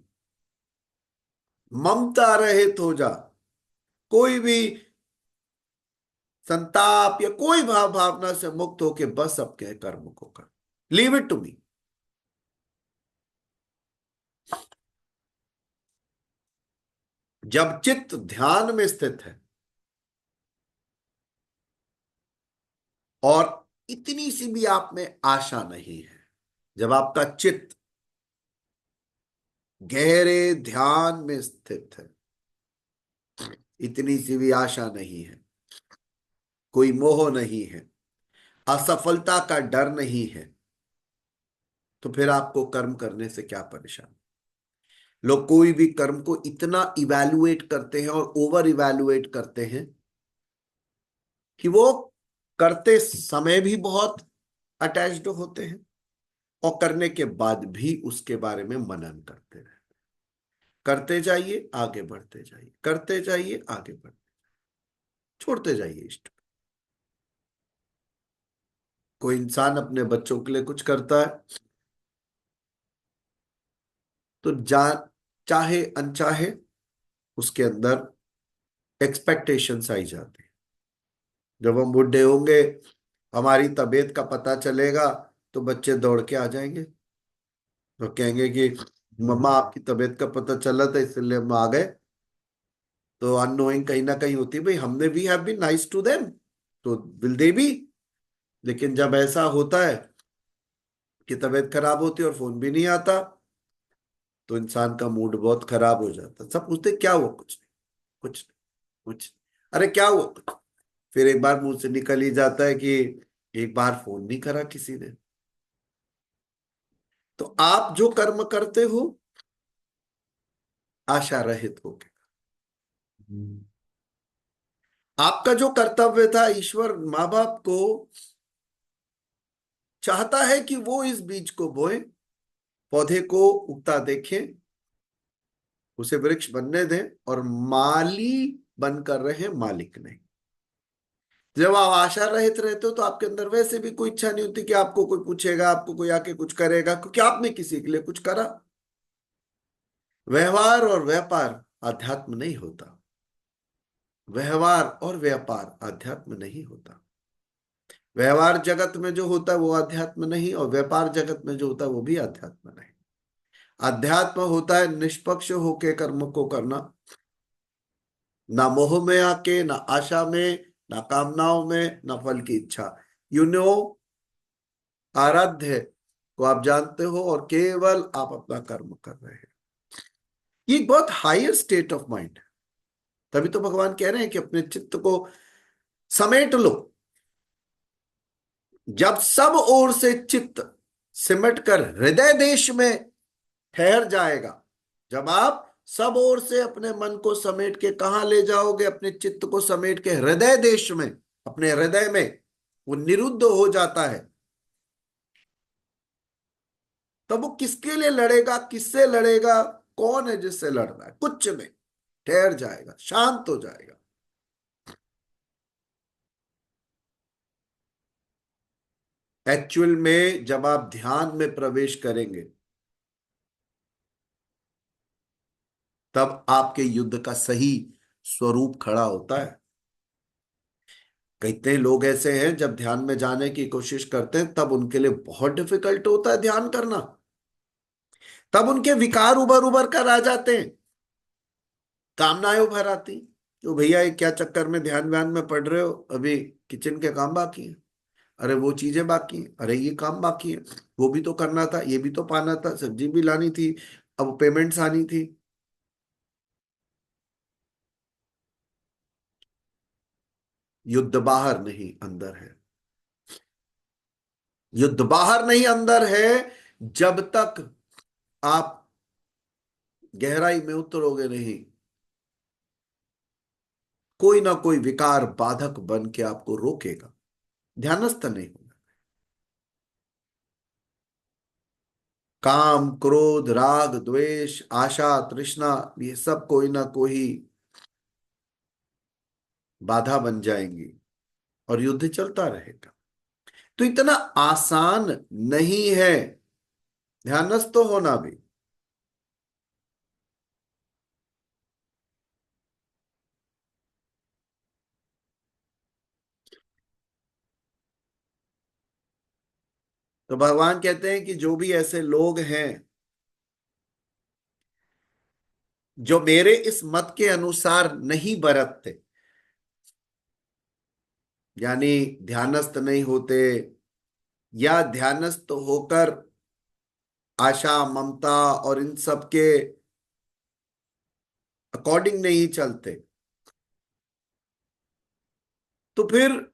ममता रहित हो जा। कोई भी संताप या कोई भावना से मुक्त होके बस अपने कर्म को कर। Leave it to me. जब चित्त ध्यान में स्थित है और इतनी सी भी आप में आशा नहीं है, जब आपका चित्त गहरे ध्यान में स्थित है, इतनी सी भी आशा नहीं है, कोई मोह नहीं है, असफलता का डर नहीं है, तो फिर आपको कर्म करने से क्या परेशान? लोग कोई भी कर्म को इतना इवैल्यूएट करते हैं और ओवर इवैल्यूएट करते हैं कि वो करते समय भी बहुत अटैच्ड होते हैं और करने के बाद भी उसके बारे में मनन करते रहे। करते जाइए, आगे बढ़ते जाइए, करते जाइए, आगे बढ़ते, छोड़ते जाइए इष्ट। कोई इंसान अपने बच्चों के लिए कुछ करता है तो चाहे अनचाहे उसके अंदर एक्सपेक्टेशंस आई जाती है। जब हम बुढ़े होंगे, हमारी तबीयत का पता चलेगा तो बच्चे दौड़ के आ जाएंगे, तो कहेंगे कि मम्मा आपकी तबीयत का पता चला था इसलिए हम आ गए। तो अननोइंग कहीं ना कहीं होती है, भाई हमने we have been nice to them, तो विल दे बी। लेकिन जब ऐसा होता है कि तबीयत खराब होती है और फोन भी नहीं आता, तो इंसान का मूड बहुत खराब हो जाता है। सब पूछते क्या हुआ? कुछ नहीं, कुछ नहीं, कुछ नहीं। अरे क्या हुआ? फिर एक बार मुंह से निकल ही जाता है कि एक बार फोन नहीं करा किसी ने। तो आप जो कर्म करते हो आशा रहित होके, आपका जो कर्तव्य था, ईश्वर माँ बाप को चाहता है कि वो इस बीज को बोए, पौधे को उगता देखें, उसे वृक्ष बनने दें और माली बनकर रहे, मालिक नहीं। जब आप आशा रहित रहते हो तो आपके अंदर वैसे भी कोई इच्छा नहीं होती कि आपको कोई पूछेगा, आपको कोई आके कुछ करेगा, क्योंकि आपने किसी के लिए कुछ करा। व्यवहार और व्यापार अध्यात्म नहीं होता। व्यवहार और व्यापार अध्यात्म नहीं होता। व्यवहार जगत में जो होता है वो अध्यात्म नहीं, और व्यापार जगत में जो होता है वो भी अध्यात्म नहीं। अध्यात्म होता है निष्पक्ष होके कर्म को करना, ना मोह में आके, ना आशा में, ना कामनाओं में, ना फल की इच्छा। यू नो, आराध्य को आप जानते हो और केवल आप अपना कर्म कर रहे हैं। ये एक बहुत हायर स्टेट ऑफ माइंड है। तभी तो भगवान कह रहे हैं कि अपने चित्त को समेट लो। जब सब ओर से चित्त सिमट कर हृदय देश में ठहर जाएगा। जब आप सब ओर से अपने मन को समेट के कहां ले जाओगे, अपने चित्त को समेट के हृदय देश में, अपने हृदय में वो निरुद्ध हो जाता है, तब वो किसके लिए लड़ेगा, किससे लड़ेगा, कौन है जिससे लड़ रहा है, कुछ नहीं, ठहर जाएगा, शांत हो जाएगा। एक्चुअल में जब आप ध्यान में प्रवेश करेंगे तब आपके युद्ध का सही स्वरूप खड़ा होता है। कितने लोग ऐसे हैं जब ध्यान में जाने की कोशिश करते हैं तब उनके लिए बहुत डिफिकल्ट होता है ध्यान करना, तब उनके विकार उभर उभर कर आ जाते हैं, कामनाएं उभर आती। तो भैया ये क्या चक्कर में ध्यान व्यान में पड़ रहे हो, अभी किचन के काम बाकी है, अरे वो चीजें बाकी है, अरे ये काम बाकी है, वो भी तो करना था, ये भी तो पाना था, सब्जी भी लानी थी, अब पेमेंट्स आनी थी। युद्ध बाहर नहीं अंदर है, युद्ध बाहर नहीं अंदर है। जब तक आप गहराई में उतरोगे नहीं, कोई ना कोई विकार बाधक बन के आपको रोकेगा, ध्यानस्थ नहीं होगा। काम, क्रोध, राग, द्वेष, आशा, तृष्णा, ये सब कोई ना कोई बाधा बन जाएंगी और युद्ध चलता रहेगा। तो इतना आसान नहीं है ध्यानस्थ तो होना भी। तो भगवान कहते हैं कि जो भी ऐसे लोग हैं जो मेरे इस मत के अनुसार नहीं बरतते, यानी ध्यानस्थ नहीं होते या ध्यानस्थ होकर आशा, ममता और इन सब के अकॉर्डिंग नहीं चलते, तो फिर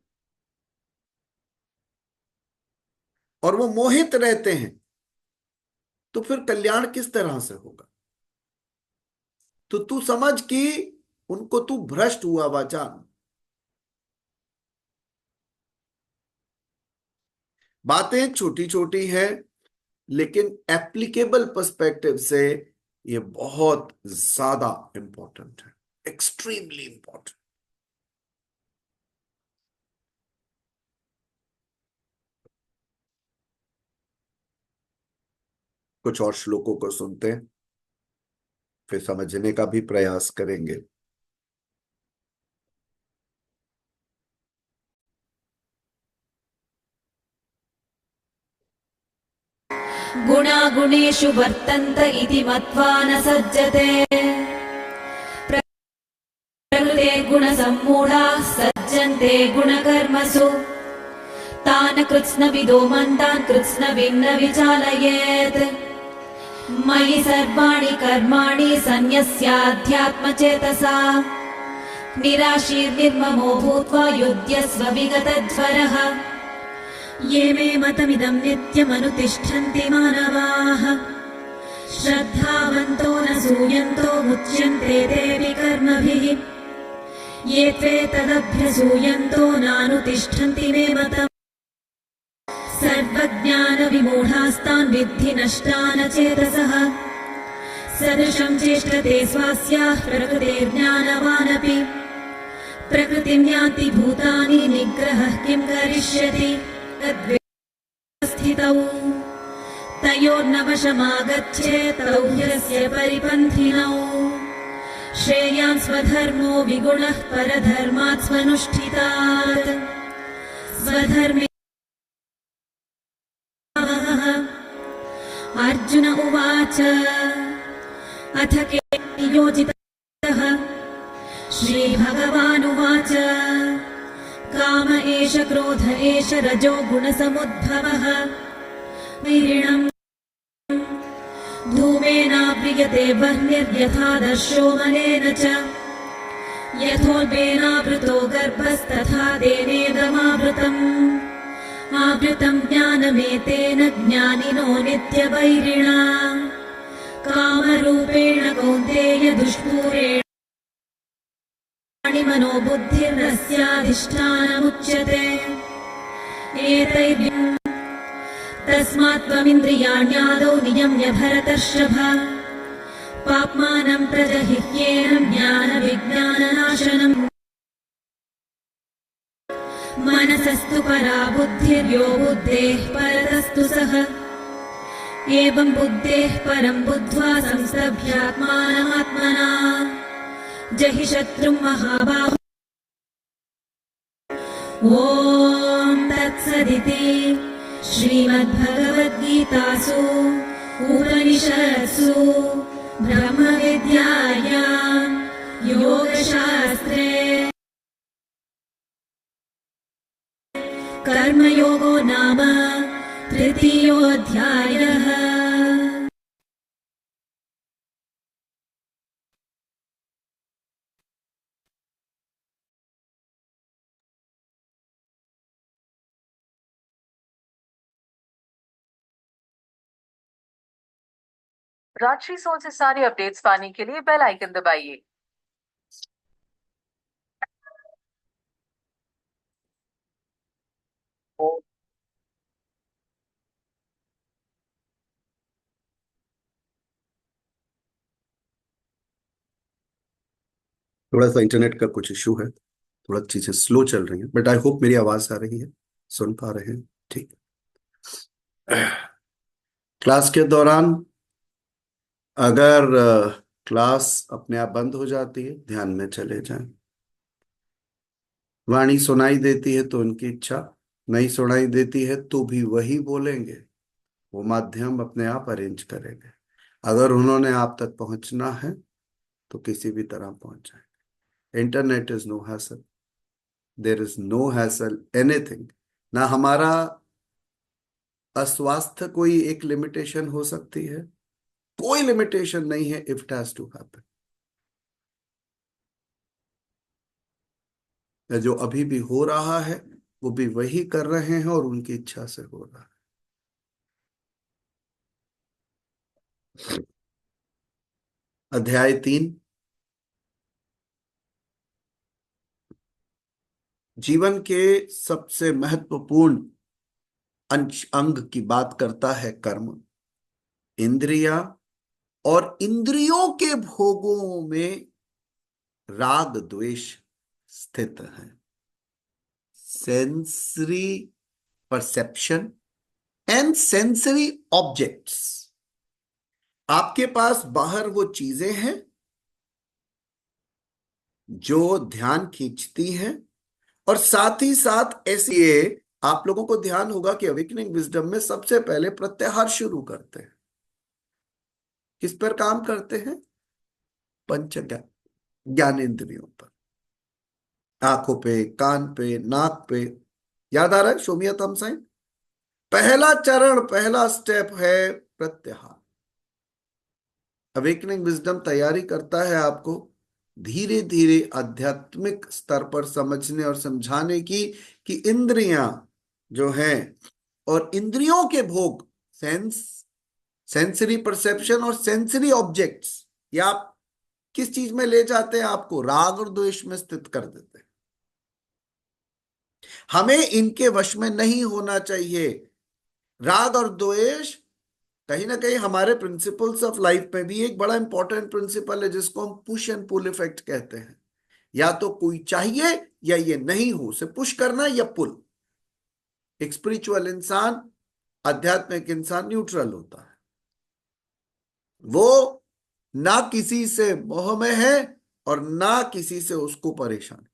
और वो मोहित रहते हैं, तो फिर कल्याण किस तरह से होगा। तो तू समझ कि उनको तू भ्रष्ट हुआ वाचान। बातें छोटी छोटी हैं लेकिन एप्लीकेबल पर्सपेक्टिव से ये बहुत ज्यादा इंपॉर्टेंट है, एक्सट्रीमली इंपॉर्टेंट। कुछ और श्लोकों को सुनते हैं, फिर समझने का भी प्रयास करेंगे। गुणागुणेषु वर्तन्त इति मत्वा न सज्जते, प्रकृते गुणसम्मूढाः सज्जन्ते गुणकर्मसु, तान् कृत्स्नविदो मन्दान् कृत्स्नविन्न विचालयेत्। मयि सर्वाणि कर्माणि सन्न्यस्याध्यात्मचेतसा, निराशीर्निर्ममो भूत्वा युध्यस्व विगतज्वरः। ये मे मतमिदं नित्यमनुतिष्ठन्ति मानवाः, श्रद्धावन्तो न सूयन्तो मुच्यन्ते तेऽपि कर्मभिः। ये त्वेतदभ्यसूयन्तो नानुतिष्ठन्ति मे मतम्। सर्वज्ञानविमूढास्तान् विद्धि नष्टान् चेतसः, सदृशं चेष्टते स्वास्याः प्रकृतेर्ज्ञानवानपि। प्रकृतिं यान्ति भूतानि निग्रहः किं करिष्यति, तद्स्थितौ तयोर्नवशमागच्छेत् तौ ह्यस्य परिपन्थिनौ। श्रेयान् स्वधर्मो विगुणः परधर्मात् स्वनुष्ठितात्, स्वधर्मे। अर्जुन उवाच अथ केन योजितः, श्रीभगवानुवाच काम एष क्रोध एष रजो गुणसमुद्भवः। वैरिणम् धूमेनाव्रियते वह्निर्यथादर्शो मलेन च, यथोल्बेनावृतो गर्भस्तथा तेनेदमावृतम्। आवृतं ज्ञानमेतेन ज्ञानिनो नित्यवैरिणा कामरूपेण कौन्तेय दुष्पूरेण मनो बुद्धिर्नस्याधिष्ठानमुच्यते एतैर्यम् तस्मात् त्वमिन्द्रियाण्यादौ नियम्य भरतर्षभ पाप्मानं प्रजहिह्येनं ज्ञानविज्ञाननाशनम् मनसस्तु परा बुद्धिर्यो बुद्धेः परतस्तु सः एवं बुद्धेः परं बुद्ध्वा संस्तभ्यात्मानमात्मना जहि शत्रुं महाबाहो ॐ तत्सदिति श्रीमद्भगवद्गीतासु उपनिषत्सु ब्रह्मविद्यायां योगशास्त्रे कर्मयोगो नाम तृतीयोऽध्यायः। राजश्री सोल से सारी अपडेट्स पाने के लिए बेल आइकन दबाइए। थोड़ा सा इंटरनेट का कुछ इशू है, थोड़ा चीजें स्लो चल रही हैं, बट आई होप मेरी आवाज आ रही है, सुन पा रहे हैं? ठीक। क्लास के दौरान अगर क्लास अपने आप बंद हो जाती है, ध्यान में चले जाएं। वाणी सुनाई देती है तो उनकी इच्छा, नहीं सुनाई देती है तो भी वही बोलेंगे, वो माध्यम अपने आप अरेंज करेंगे। अगर उन्होंने आप तक पहुंचना है तो किसी भी तरह पहुंच जाए। Internet is no hassle, there is no hassle anything. ना हमारा अस्वास्थ्य कोई एक लिमिटेशन हो सकती है, कोई लिमिटेशन नहीं है if it has to happen. जो अभी भी हो रहा है वो भी वही कर रहे हैं और उनकी इच्छा से हो रहा है। अध्याय 3 जीवन के सबसे महत्वपूर्ण अंग की बात करता है, कर्म। इंद्रिया और इंद्रियों के भोगों में राग द्वेष स्थित है। Sensory perception and sensory objects. आपके पास बाहर वो चीजें हैं जो ध्यान खींचती हैं, और साथ ही साथ ऐसे आप लोगों को ध्यान होगा कि अवेकनिंग विजडम में सबसे पहले प्रत्याहार शुरू करते हैं। किस पर काम करते हैं? पंच ज्ञानेंद्रियों पर, आंखों पे, कान पे, नाक पे। याद आ रहा है शोमिया तमसाइन? पहला चरण, पहला स्टेप है प्रत्याहार। अवेकनिंग विजडम तैयारी करता है आपको धीरे धीरे आध्यात्मिक स्तर पर समझने और समझाने की कि इंद्रियां जो हैं और इंद्रियों के भोग, सेंसरी परसेप्शन और सेंसरी ऑब्जेक्ट्स, या आप किस चीज में ले जाते हैं? आपको राग और द्वेष में स्थित कर देते हैं। हमें इनके वश में नहीं होना चाहिए। राग और द्वेष कहीं ना कहीं हमारे प्रिंसिपल्स ऑफ लाइफ में भी एक बड़ा इंपॉर्टेंट प्रिंसिपल है, जिसको हम पुश एंड पुल इफेक्ट कहते हैं। या तो कोई चाहिए या ये नहीं हो, से पुश करना या पुल। एक स्पिरिचुअल इंसान, आध्यात्मिक इंसान न्यूट्रल होता है। वो ना किसी से मोह में है और ना किसी से उसको परेशान।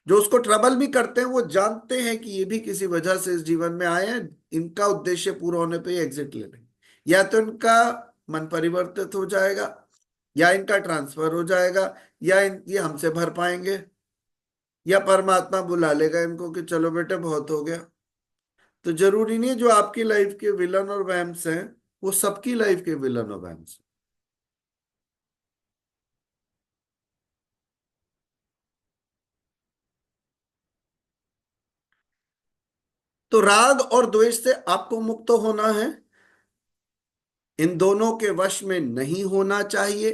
जो उसको ट्रबल भी करते हैं वो जानते हैं कि ये भी किसी वजह से इस जीवन में आए हैं, इनका उद्देश्य पूरा होने पे एग्जिट ले लेंगे। या तो इनका मन परिवर्तित हो जाएगा, या इनका ट्रांसफर हो जाएगा, या ये हमसे भर पाएंगे, या परमात्मा बुला लेगा इनको कि चलो बेटे बहुत हो गया। तो जरूरी नहीं जो आपकी लाइफ के विलन और वैम्स हैं वो सबकी लाइफ के विलन और वैम्स। तो राग और द्वेष से आपको मुक्त होना है, इन दोनों के वश में नहीं होना चाहिए,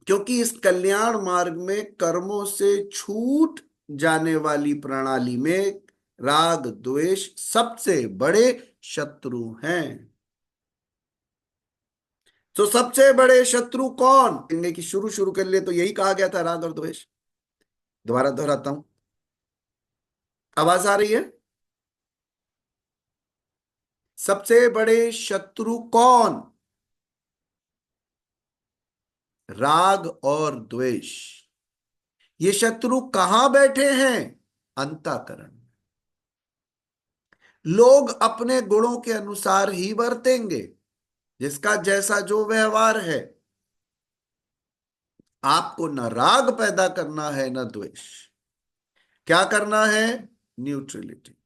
क्योंकि इस कल्याण मार्ग में कर्मों से छूट जाने वाली प्रणाली में राग द्वेष सबसे बड़े शत्रु हैं। तो सबसे बड़े शत्रु कौन, कहने की शुरू शुरू के लिए तो यही कहा गया था, राग और द्वेष। दोबारा दोहराता हूं, आवाज आ रही है? सबसे बड़े शत्रु कौन? राग और द्वेष। ये शत्रु कहां बैठे हैं? अंतःकरण। लोग अपने गुणों के अनुसार ही बरतेंगे, जिसका जैसा जो व्यवहार है। आपको न राग पैदा करना है न द्वेष, क्या करना है? न्यूट्रलिटी।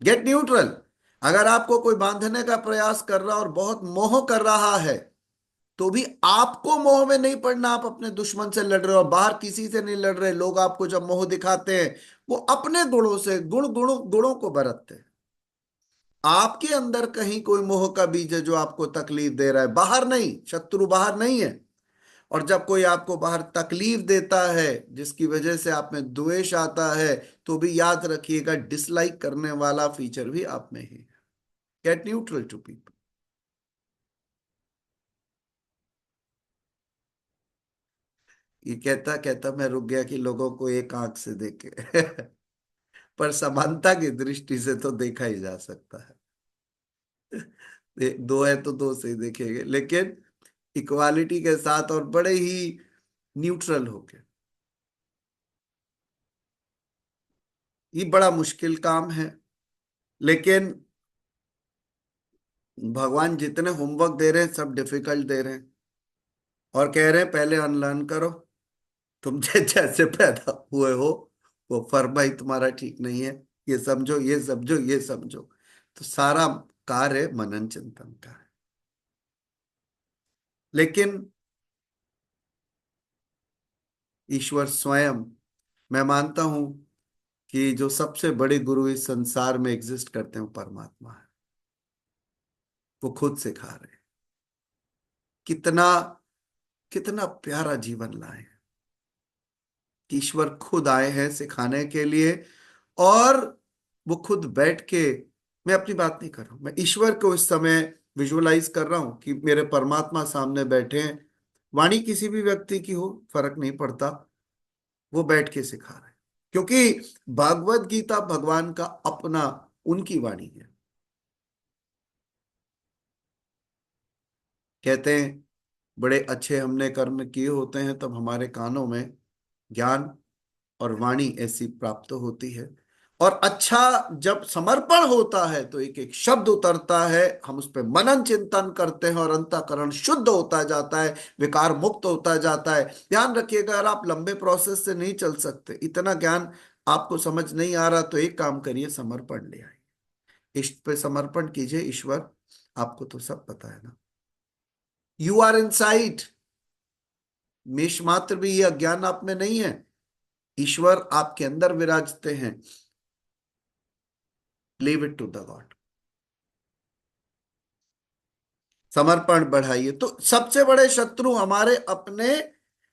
Get neutral. अगर आपको कोई बांधने का प्रयास कर रहा और बहुत मोह कर रहा है, तो भी आपको मोह में नहीं पड़ना। आप अपने दुश्मन से लड़ रहे हो, बाहर किसी से नहीं लड़ रहे। लोग आपको जब मोह दिखाते हैं, वो अपने गुणों से गुणों को बरतते हैं। आपके अंदर कहीं कोई मोह का बीज है जो आपको तकलीफ दे रहा है, बाहर नहीं। शत्रु बाहर नहीं है। और जब कोई आपको बाहर तकलीफ देता है, जिसकी वजह से आप में द्वेष आता है, तो भी याद रखिएगा, डिसलाइक करने वाला फीचर भी आप में ही है। Get neutral to people. ये कहता कहता मैं रुक गया कि लोगों को एक आंख से देखे पर समानता की दृष्टि से तो देखा ही जा सकता है। दो है तो दो से ही देखेंगे, लेकिन इक्वालिटी के साथ और बड़े ही न्यूट्रल होके। ये बड़ा मुश्किल काम है, लेकिन भगवान जितने होमवर्क दे रहे हैं सब डिफिकल्ट दे रहे हैं, और कह रहे हैं पहले अनलर्न करो। तुम जैसे पैदा हुए हो, वो फर्मा ही तुम्हारा ठीक नहीं है। ये समझो, ये समझो, ये समझो। तो सारा कार्य मनन चिंतन का है। लेकिन ईश्वर स्वयं, मैं मानता हूं कि जो सबसे बड़े गुरु इस संसार में एग्जिस्ट करते हैं वो परमात्मा है। वो खुद सिखा रहे हैं। कितना कितना प्यारा जीवन लाए हैं। ईश्वर खुद आए हैं सिखाने के लिए, और वो खुद बैठ के, मैं अपनी बात नहीं कर रहा हूं, मैं ईश्वर को इस समय विजुअलाइज कर रहा हूं कि मेरे परमात्मा सामने बैठे हैं। वाणी किसी भी व्यक्ति की हो, फर्क नहीं पड़ता, वो बैठ के सिखा रहे हैं। क्योंकि भागवत गीता भगवान का अपना, उनकी वाणी है। कहते हैं बड़े अच्छे हमने कर्म किए होते हैं, तब हमारे कानों में ज्ञान और वाणी ऐसी प्राप्त होती है। और अच्छा जब समर्पण होता है तो एक एक शब्द उतरता है, हम उस पर मनन चिंतन करते हैं, और अंतःकरण शुद्ध होता जाता है, विकार मुक्त होता जाता है। ध्यान रखिएगा, अगर आप लंबे प्रोसेस से नहीं चल सकते, इतना ज्ञान आपको समझ नहीं आ रहा, तो एक काम करिए, समर्पण ले आइए। इष्ट पे समर्पण कीजिए। ईश्वर, आपको तो सब पता है ना, यू आर इन साइट। मेष मात्र भी ये अज्ञान आप में नहीं है। ईश्वर आपके अंदर विराजते हैं। Leave it to the God. समर्पण बढ़ाइए। तो सबसे बड़े शत्रु हमारे अपने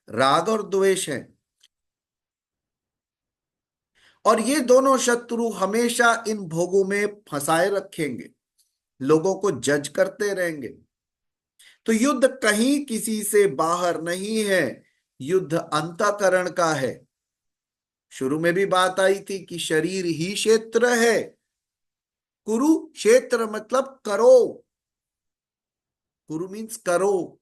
राग और द्वेष हैं, और ये दोनों शत्रु हमेशा इन भोगों में फंसाए रखेंगे, लोगों को जज करते रहेंगे। तो युद्ध कहीं किसी से बाहर नहीं है, युद्ध अंतःकरण का है। शुरू में भी बात आई थी कि शरीर ही क्षेत्र है। कुरुक्षेत्र मतलब करो। कुरु मीन्स करो।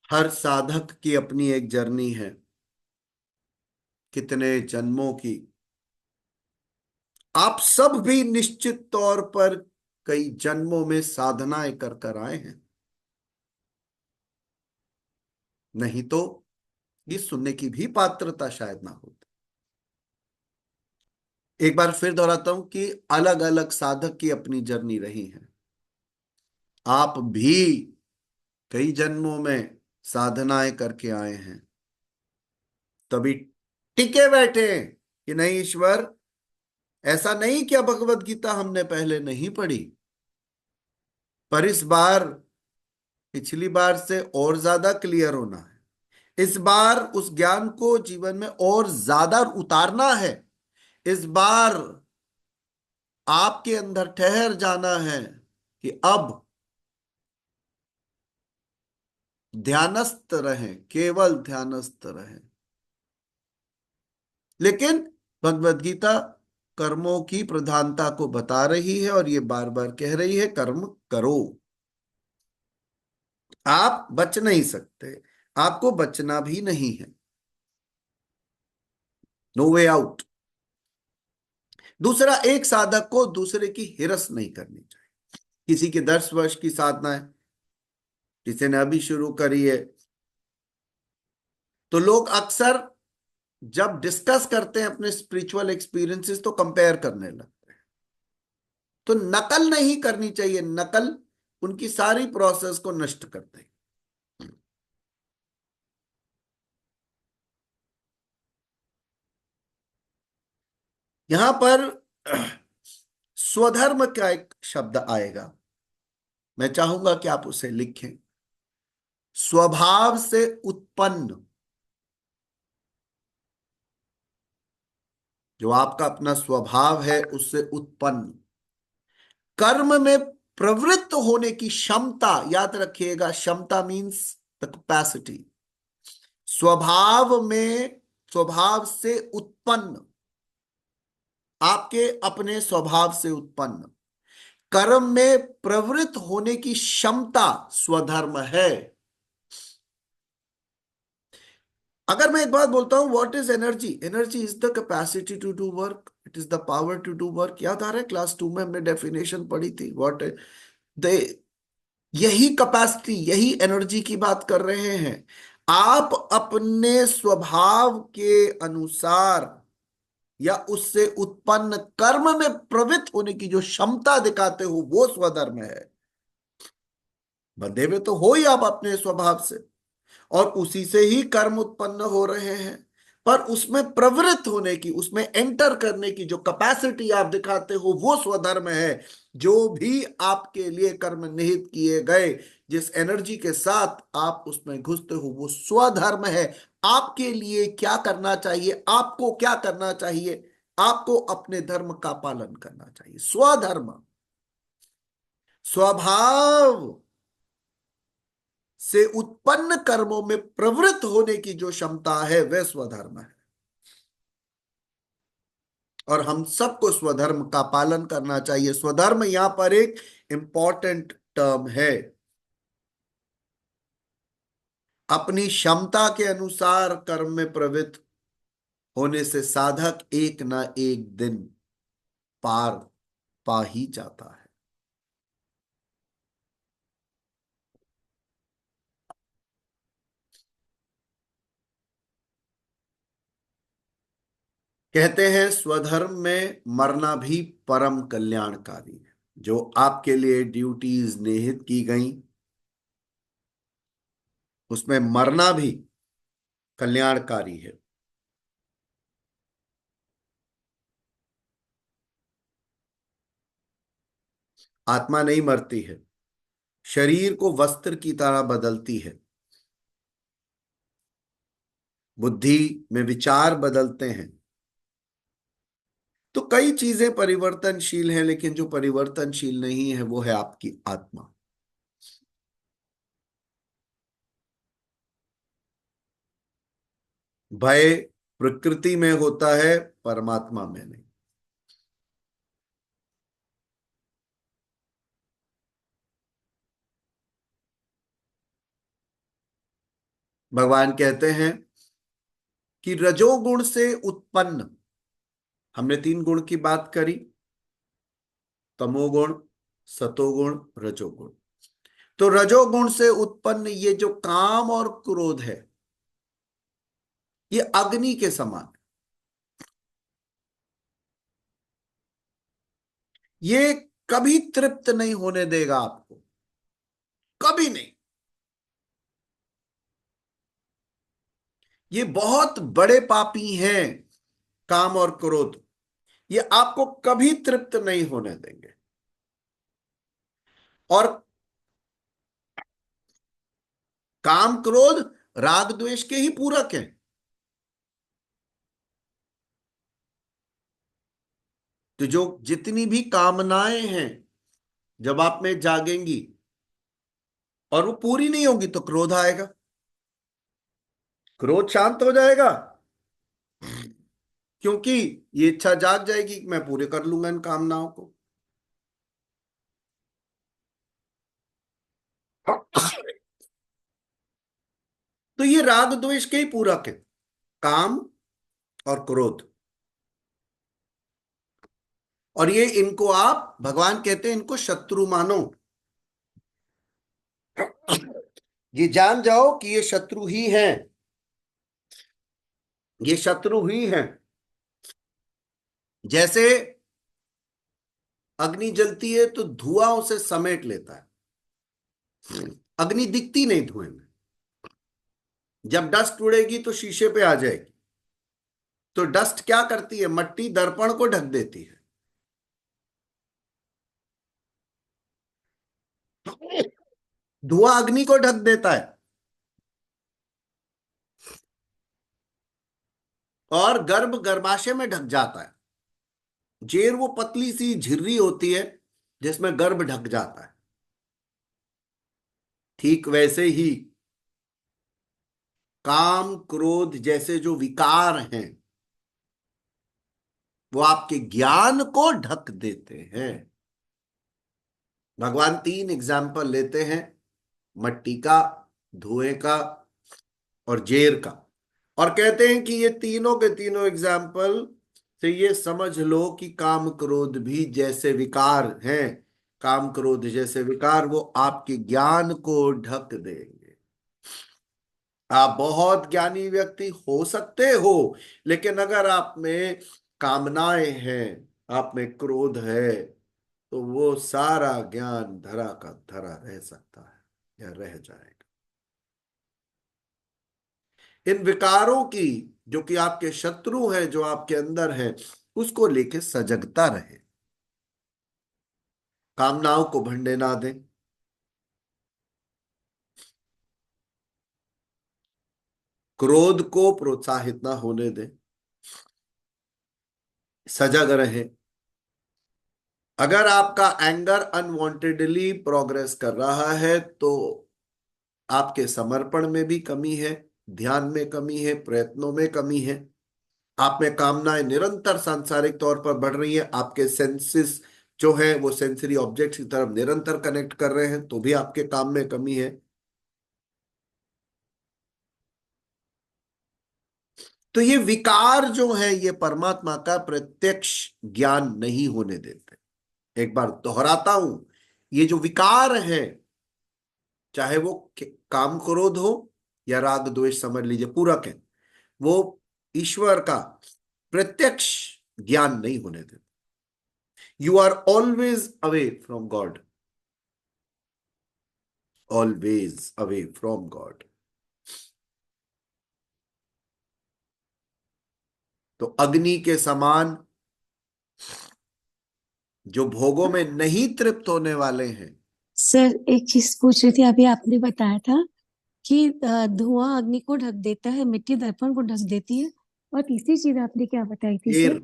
हर साधक की अपनी एक जर्नी है, कितने जन्मों की। आप सब भी निश्चित तौर पर कई जन्मों में साधनाएं कर कर आए हैं, नहीं तो ये सुनने की भी पात्रता शायद ना होती। एक बार फिर दोहराता हूं कि अलग अलग साधक की अपनी जर्नी रही है। आप भी कई जन्मों में साधनाएं करके आए हैं, तभी टिके बैठे हैं कि नहीं ईश्वर, ऐसा नहीं क्या भगवत गीता हमने पहले नहीं पढ़ी, पर इस बार पिछली बार से और ज्यादा क्लियर होना है। इस बार उस ज्ञान को जीवन में और ज्यादा उतारना है। इस बार आपके अंदर ठहर जाना है कि अब ध्यानस्थ रहें, केवल ध्यानस्थ रहें। लेकिन भगवत गीता कर्मों की प्रधानता को बता रही है और ये बार बार कह रही है कर्म करो। आप बच नहीं सकते, आपको बचना भी नहीं है। No way out. दूसरा, एक साधक को दूसरे की हिरस नहीं करनी चाहिए। किसी की 10 वर्ष की साधना है, किसी ने अभी शुरू करी है, तो लोग अक्सर जब डिस्कस करते हैं अपने स्पिरिचुअल एक्सपीरियंसेस तो कंपेयर करने लगते हैं। तो नकल नहीं करनी चाहिए, नकल उनकी सारी प्रोसेस को नष्ट कर देगी। यहां पर स्वधर्म का एक शब्द आएगा, मैं चाहूंगा कि आप उसे लिखें। स्वभाव से उत्पन्न, जो आपका अपना स्वभाव है उससे उत्पन्न कर्म में प्रवृत्त होने की क्षमता, याद रखिएगा, क्षमता मीन्स द कैपेसिटी। स्वभाव में, स्वभाव से उत्पन्न, आपके अपने स्वभाव से उत्पन्न कर्म में प्रवृत्त होने की क्षमता स्वधर्म है। अगर मैं एक बात बोलता हूं, what is energy? Energy is the capacity to do work, it is the power to do work. याद आ रहा है क्लास 2 में हमने डेफिनेशन पढ़ी थी, व्हाट द, यही कैपेसिटी, यही एनर्जी की बात कर रहे हैं। आप अपने स्वभाव के अनुसार या उससे उत्पन्न कर्म में प्रवृत्त होने की जो क्षमता दिखाते हो वो स्वधर्म है। बंधे हुए तो हो ही आप अपने स्वभाव से, और उसी से ही कर्म उत्पन्न हो रहे हैं, पर उसमें प्रवृत्त होने की, उसमें एंटर करने की जो कैपेसिटी आप दिखाते हो वो स्वधर्म है। जो भी आपके लिए कर्म निहित किए गए, जिस एनर्जी के साथ आप उसमें घुसते हो वो स्वधर्म है। आपके लिए क्या करना चाहिए? आपको क्या करना चाहिए? आपको अपने धर्म का पालन करना चाहिए। स्वधर्म, स्वभाव से उत्पन्न कर्मों में प्रवृत्त होने की जो क्षमता है वह स्वधर्म है। और हम सबको स्वधर्म का पालन करना चाहिए। स्वधर्म यहां पर एक इंपॉर्टेंट टर्म है। अपनी क्षमता के अनुसार कर्म में प्रवृत्त होने से साधक एक ना एक दिन पार पा ही जाता है। कहते हैं स्वधर्म में मरना भी परम कल्याणकारी है। जो आपके लिए ड्यूटीज निहित की गई उसमें मरना भी कल्याणकारी है। आत्मा नहीं मरती है, शरीर को वस्त्र की तरह बदलती है, बुद्धि में विचार बदलते हैं। तो कई चीजें परिवर्तनशील हैं, लेकिन जो परिवर्तनशील नहीं है वो है आपकी आत्मा। भय प्रकृति में होता है, परमात्मा में नहीं। भगवान कहते हैं कि रजोगुण से उत्पन्न, हमने 3 गुण की बात करी, तमोगुण, सतोगुण, रजोगुण। तो रजोगुण से उत्पन्न ये जो काम और क्रोध है, ये अग्नि के समान है। ये कभी तृप्त नहीं होने देगा आपको। कभी नहीं। ये बहुत बड़े पापी हैं, काम और क्रोध। ये आपको कभी तृप्त नहीं होने देंगे। और काम क्रोध राग द्वेष के ही पूरक हैं। तो जो जितनी भी कामनाएं हैं, जब आप में जागेंगी और वो पूरी नहीं होगी तो क्रोध आएगा। क्रोध शांत हो जाएगा, क्योंकि ये इच्छा जाग जाएगी कि मैं पूरे कर लूंगा इन कामनाओं को। तो ये राग द्वेष के ही पूरक है, काम और क्रोध। और ये इनको आप, भगवान कहते हैं इनको शत्रु मानो। ये जान जाओ कि ये शत्रु ही हैं, ये शत्रु ही हैं। जैसे अग्नि जलती है तो धुआं उसे समेट लेता है, अग्नि दिखती नहीं धुएं में। जब डस्ट उड़ेगी तो शीशे पे आ जाएगी, तो डस्ट क्या करती है, मट्टी दर्पण को ढक देती है। धुआं अग्नि को ढक देता है, और गर्भ गर्भाशय में ढक जाता है। जेर वो पतली सी झिर्री होती है जिसमें गर्भ ढक जाता है। ठीक वैसे ही काम क्रोध जैसे जो विकार हैं, वो आपके ज्ञान को ढक देते हैं। भगवान 3 एग्जाम्पल लेते हैं, मट्टी का, धुएं का और जेर का, और कहते हैं कि ये तीनों के तीनों एग्जाम्पल से ये समझ लो कि काम क्रोध भी जैसे विकार हैं, काम क्रोध जैसे विकार वो आपके ज्ञान को ढक देंगे। आप बहुत ज्ञानी व्यक्ति हो सकते हो, लेकिन अगर आप में कामनाएं हैं, आप में क्रोध है, तो वो सारा ज्ञान धरा का धरा रह सकता है या रह जाएगा। इन विकारों की, जो कि आपके शत्रु हैं, जो आपके अंदर है, उसको लेके सजगता रहे, कामनाओं को भंडे ना दें, क्रोध को प्रोत्साहित ना होने दें, सजग रहे। अगर आपका एंगर अनवांटेडली प्रोग्रेस कर रहा है तो आपके समर्पण में भी कमी है, ध्यान में कमी है, प्रयत्नों में कमी है। आप में कामनाएं निरंतर सांसारिक तौर पर बढ़ रही हैं, आपके सेंसेस जो है वो सेंसरी ऑब्जेक्ट्स की तरफ निरंतर कनेक्ट कर रहे हैं, तो भी आपके काम में कमी है। तो ये विकार जो है ये परमात्मा का प्रत्यक्ष ज्ञान नहीं होने देते। एक बार दोहराता हूं, ये जो विकार है, चाहे वो काम क्रोध हो या राग द्वेष, समझ लीजिए पूरक है, वो ईश्वर का प्रत्यक्ष ज्ञान नहीं होने देते। You are always away from God, always away from God. तो अग्नि के समान जो भोगों में नहीं तृप्त होने वाले हैं। सर एक चीज पूछ रही थी, अभी आपने बताया था कि धुआं अग्नि को ढक देता है, मिट्टी दर्पण को ढक देती है, और तीसरी चीज आपने क्या बताई थी सर? जेर,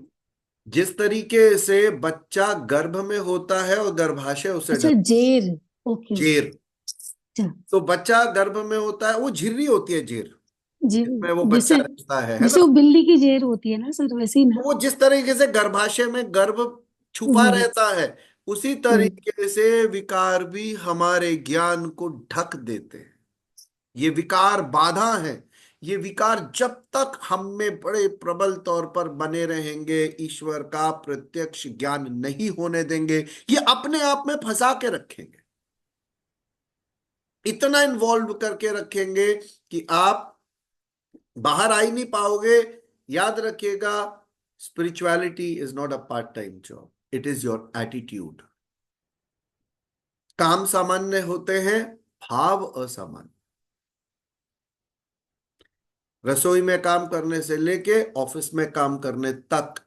जिस तरीके से बच्चा गर्भ में होता है और गर्भाशय उसे अच्छा, ढक, जेर। Okay okay. जेर। अच्छा। तो बच्चा गर्भ में होता है, वो झिर्री होती है जेर, जी। जिसमें वो बच्चा जैसे रहता है जैसे ना। वो बिल्ली की जेर होती है ना सर, वैसे ही तो ना? वो जिस तरीके से गर्भाशय में गर्भ छुपा हम्म। रहता है, उसी हम्म। तरीके से विकार भी हमारे ज्ञान को ढक देते हैं। ये विकार बाधा है। ये विकार जब तक हम में बड़े प्रबल तौर पर बने रहेंगे, ईश्वर का प्रत्यक्ष ज्ञान नहीं होने देंगे। ये अपने आप में फंसा के रखेंगे, इतना इन्वॉल्व करके रखेंगे कि आप बाहर आ ही नहीं पाओगे। याद रखिएगा, spirituality is not a part time job, it is your attitude. काम सामान्य होते हैं, भाव असामान्य। रसोई में काम करने से लेके ऑफिस में काम करने तक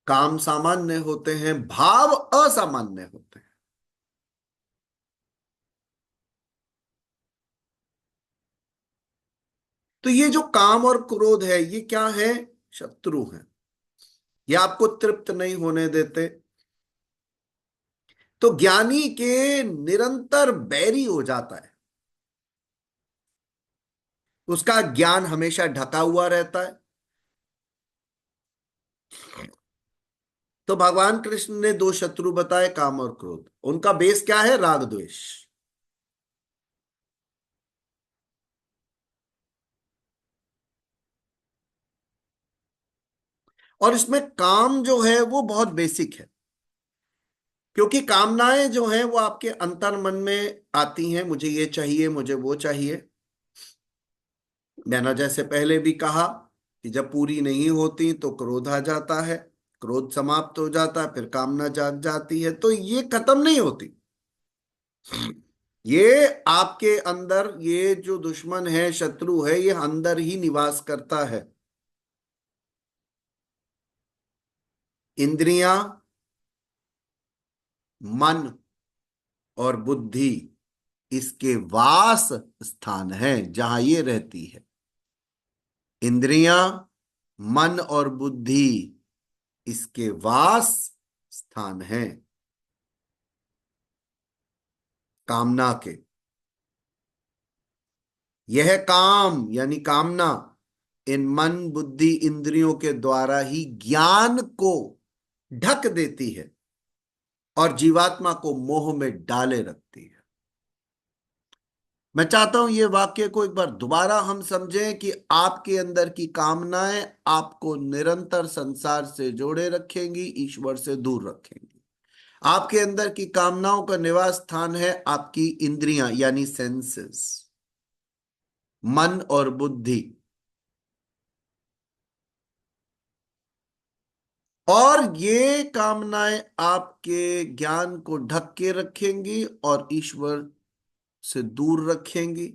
काम सामान्य होते हैं, भाव असामान्य होते हैं। तो ये जो काम और क्रोध है, ये क्या है? शत्रु है। ये आपको तृप्त नहीं होने देते। तो ज्ञानी के निरंतर बैरी हो जाता है, उसका ज्ञान हमेशा ढका हुआ रहता है। तो भगवान कृष्ण ने दो शत्रु बताए, काम और क्रोध। उनका बेस क्या है? राग द्वेष। और इसमें काम जो है वो बहुत बेसिक है, क्योंकि कामनाएं जो हैं वो आपके अंतर मन में आती हैं। मुझे ये चाहिए, मुझे वो चाहिए। मैंने जैसे पहले भी कहा कि जब पूरी नहीं होती तो क्रोध आ जाता है, क्रोध समाप्त हो जाता है, फिर कामना जाग जाती है। तो ये खत्म नहीं होती। ये आपके अंदर, ये जो दुश्मन है, शत्रु है, ये अंदर ही निवास करता है। इंद्रियां, मन और बुद्धि इसके वास स्थान है, जहां ये रहती है। इंद्रियां, मन और बुद्धि इसके वास स्थान है कामना के। यह काम यानी कामना इन मन बुद्धि इंद्रियों के द्वारा ही ज्ञान को ढक देती है और जीवात्मा को मोह में डाले रखती है। मैं चाहता हूं ये वाक्य को एक बार दोबारा हम समझें कि आपके अंदर की कामनाएं आपको निरंतर संसार से जोड़े रखेंगी, ईश्वर से दूर रखेंगी। आपके अंदर की कामनाओं का निवास स्थान है आपकी इंद्रियां यानी सेंसेस, मन और बुद्धि। और ये कामनाएं आपके ज्ञान को ढक के रखेंगी और ईश्वर से दूर रखेंगी।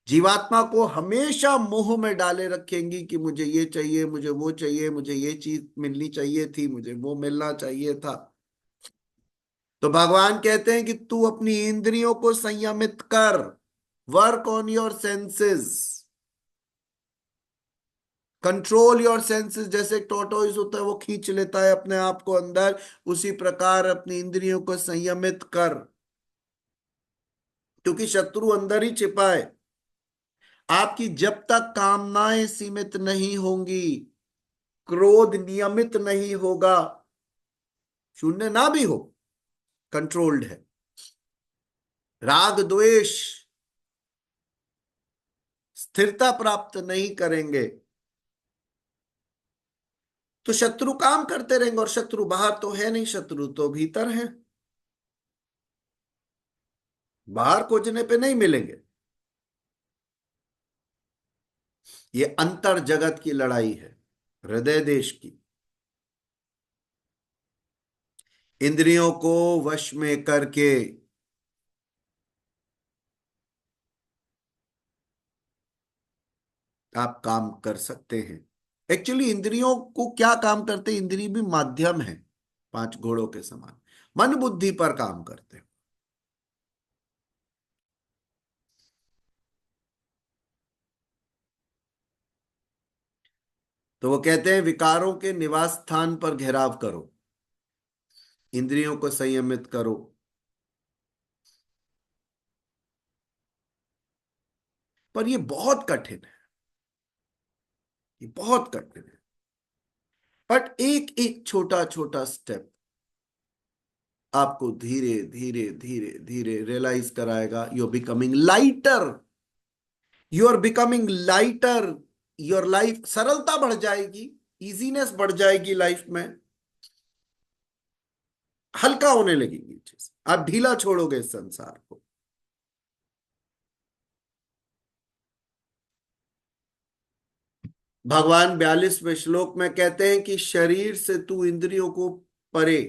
जीवात्मा को हमेशा मोह में डाले रखेंगी कि मुझे ये चाहिए, मुझे वो चाहिए, मुझे ये चीज मिलनी चाहिए थी, मुझे वो मिलना चाहिए था। तो भगवान कहते हैं कि तू अपनी इंद्रियों को संयमित कर, work on your senses, control your senses. जैसे टोटोइज होता है, वो खींच लेता है अपने आप को अंदर, उसी प्रकार अपनी इंद्रियों को संयमित कर, क्योंकि शत्रु अंदर ही छिपा है। आपकी जब तक कामनाएं सीमित नहीं होंगी, क्रोध नियमित नहीं होगा, शून्य ना भी हो, कंट्रोल्ड है, राग द्वेष स्थिरता प्राप्त नहीं करेंगे, तो शत्रु काम करते रहेंगे। और शत्रु बाहर तो है नहीं, शत्रु तो भीतर है, बाहर खोजने पे नहीं मिलेंगे। ये अंतर जगत की लड़ाई है, हृदय देश की। इंद्रियों को वश में करके आप काम कर सकते हैं। एक्चुअली इंद्रियों को क्या काम करते हैं? इंद्रिय भी माध्यम है, पांच घोड़ों के समान, मन बुद्धि पर काम करते हैं। तो वो कहते हैं विकारों के निवास स्थान पर घेराव करो, इंद्रियों को संयमित करो। पर ये बहुत कठिन है, ये बहुत कठिन है। बट एक एक छोटा छोटा स्टेप आपको धीरे धीरे धीरे धीरे रियलाइज कराएगा। You are becoming lighter, you are becoming lighter. Your life, सरलता बढ़ जाएगी, इजीनेस बढ़ जाएगी लाइफ में, हल्का होने लगेगी चीज, आप ढीला छोड़ोगे इस संसार को। भगवान 42वें श्लोक में कहते हैं कि शरीर से तू इंद्रियों को परे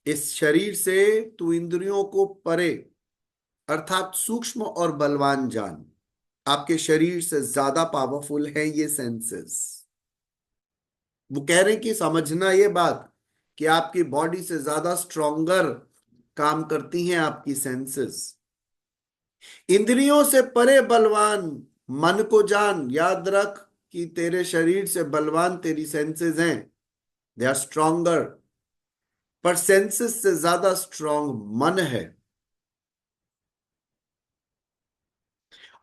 इस शरीर से तू इंद्रियों को परे अर्थात सूक्ष्म और बलवान जान। आपके शरीर से ज्यादा पावरफुल है ये सेंसेस। वो कह रहे हैं कि समझना ये बात कि आपकी बॉडी से ज्यादा स्ट्रोंगर काम करती हैं आपकी सेंसेस। इंद्रियों से परे बलवान मन को जान। याद रख कि तेरे शरीर से बलवान तेरी सेंसेस हैं, दे आर स्ट्रोंगर, पर सेंसेस से ज्यादा स्ट्रांग मन है,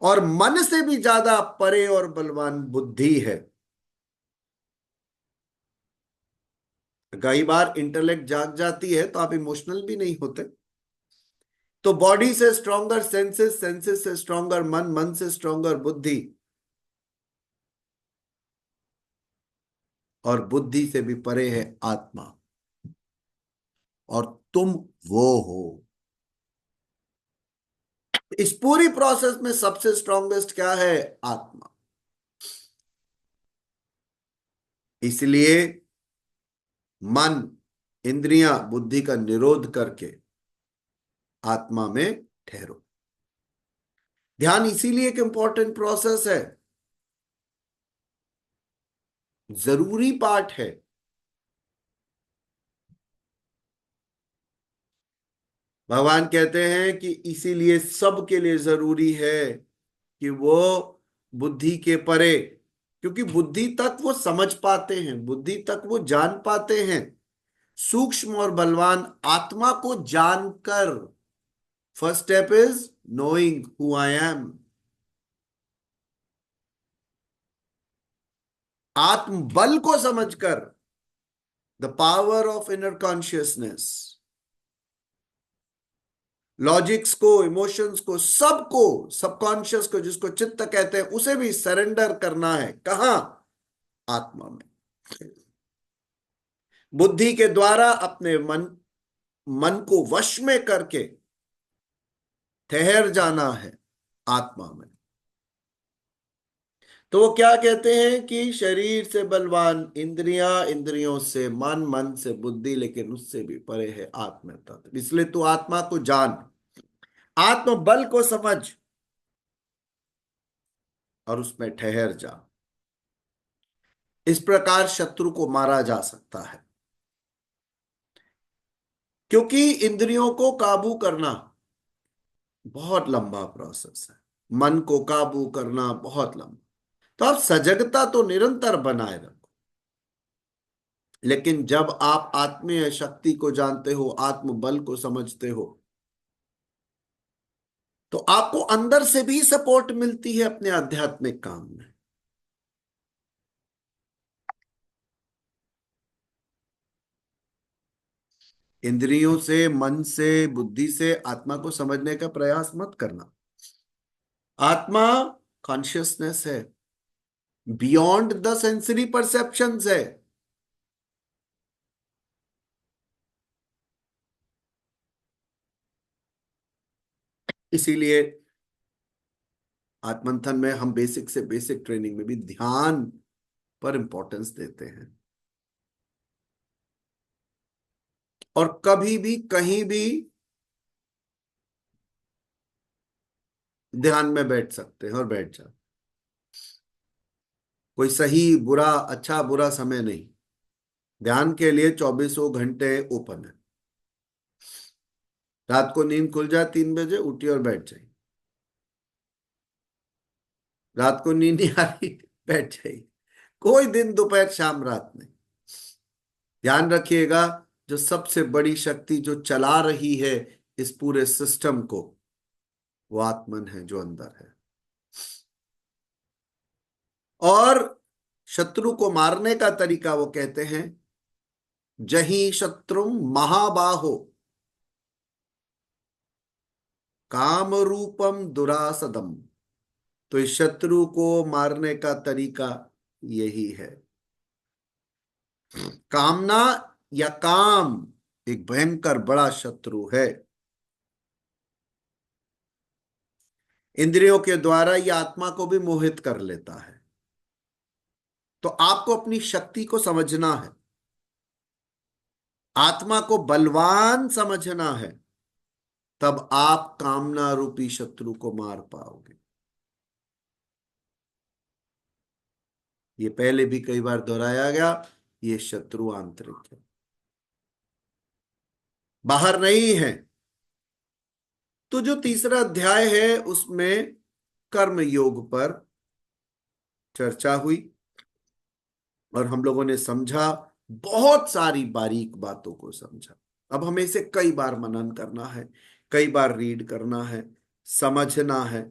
और मन से भी ज्यादा परे और बलवान बुद्धि है। कई बार इंटेलेक्ट जाग जाती है तो आप इमोशनल भी नहीं होते। तो बॉडी से स्ट्रॉन्गर सेंसेस, सेंसेस से स्ट्रॉन्गर मन, मन से स्ट्रॉन्गर बुद्धि, और बुद्धि से भी परे है आत्मा। और तुम वो हो। इस पूरी प्रोसेस में सबसे स्ट्रॉन्गेस्ट क्या है? आत्मा। इसलिए मन, इंद्रियां, बुद्धि का निरोध करके आत्मा में ठहरो। ध्यान इसीलिए एक इंपॉर्टेंट प्रोसेस है, जरूरी पार्ट है। भगवान कहते हैं कि इसीलिए सबके लिए जरूरी है कि वो बुद्धि के परे, क्योंकि बुद्धि तक वो समझ पाते हैं, बुद्धि तक वो जान पाते हैं। सूक्ष्म और बलवान आत्मा को जानकर, first step is knowing who I am. आत्म बल को समझकर, the power of inner consciousness, logics को, इमोशंस को, सबको, सबकॉन्शियस को जिसको चित्त कहते हैं, उसे भी सरेंडर करना है। कहां? आत्मा में। बुद्धि के द्वारा अपने मन को वश में करके ठहर जाना है आत्मा में। तो वो क्या कहते हैं कि शरीर से बलवान इंद्रियां, इंद्रियों से मन, मन से बुद्धि, लेकिन उससे भी परे है आत्म तत्व। इसलिए तू आत्मा को जान, आत्म बल को समझ और उसमें ठहर जा। इस प्रकार शत्रु को मारा जा सकता है, क्योंकि इंद्रियों को काबू करना बहुत लंबा प्रोसेस है, मन को काबू करना बहुत लंबा। तो आप सजगता तो निरंतर बनाए रखो, लेकिन जब आप आत्मीय शक्ति को जानते हो, आत्म बल को समझते हो, तो आपको अंदर से भी सपोर्ट मिलती है अपने आध्यात्मिक काम में। इंद्रियों से, मन से, बुद्धि से आत्मा को समझने का प्रयास मत करना। आत्मा कॉन्शियसनेस है, बियॉन्ड द सेंसरी परसेप्शंस है। इसीलिए आत्मंथन में हम बेसिक से बेसिक ट्रेनिंग में भी ध्यान पर इंपॉर्टेंस देते हैं। और कभी भी कहीं भी ध्यान में बैठ सकते हैं और बैठ जाते। कोई सही बुरा, अच्छा बुरा समय नहीं। ध्यान के लिए 24 घंटे ओपन है। रात को नींद खुल जाए 3 बजे, उठिए और बैठ जाइए। रात को नींद नहीं आ रही, बैठ जाइए। कोई दिन, दोपहर, शाम, रात नहीं। ध्यान रखिएगा, जो सबसे बड़ी शक्ति जो चला रही है इस पूरे सिस्टम को, वो आत्मन है जो अंदर है। और शत्रु को मारने का तरीका वो कहते हैं, जही शत्रुम महाबाहो काम रूपम दुरासदम। तो इस शत्रु को मारने का तरीका यही है। कामना या काम एक भयंकर बड़ा शत्रु है। इंद्रियों के द्वारा यह आत्मा को भी मोहित कर लेता है। तो आपको अपनी शक्ति को समझना है। आत्मा को बलवान समझना है, तब आप कामना रूपी शत्रु को मार पाओगे। ये पहले भी कई बार दोहराया गया, ये शत्रु आंतरिक है, बाहर नहीं है। तो जो तीसरा अध्याय है उसमें कर्म योग पर चर्चा हुई और हम लोगों ने समझा, बहुत सारी बारीक बातों को समझा। अब हमें इसे कई बार मनन करना है, कई बार रीड करना है, समझना है,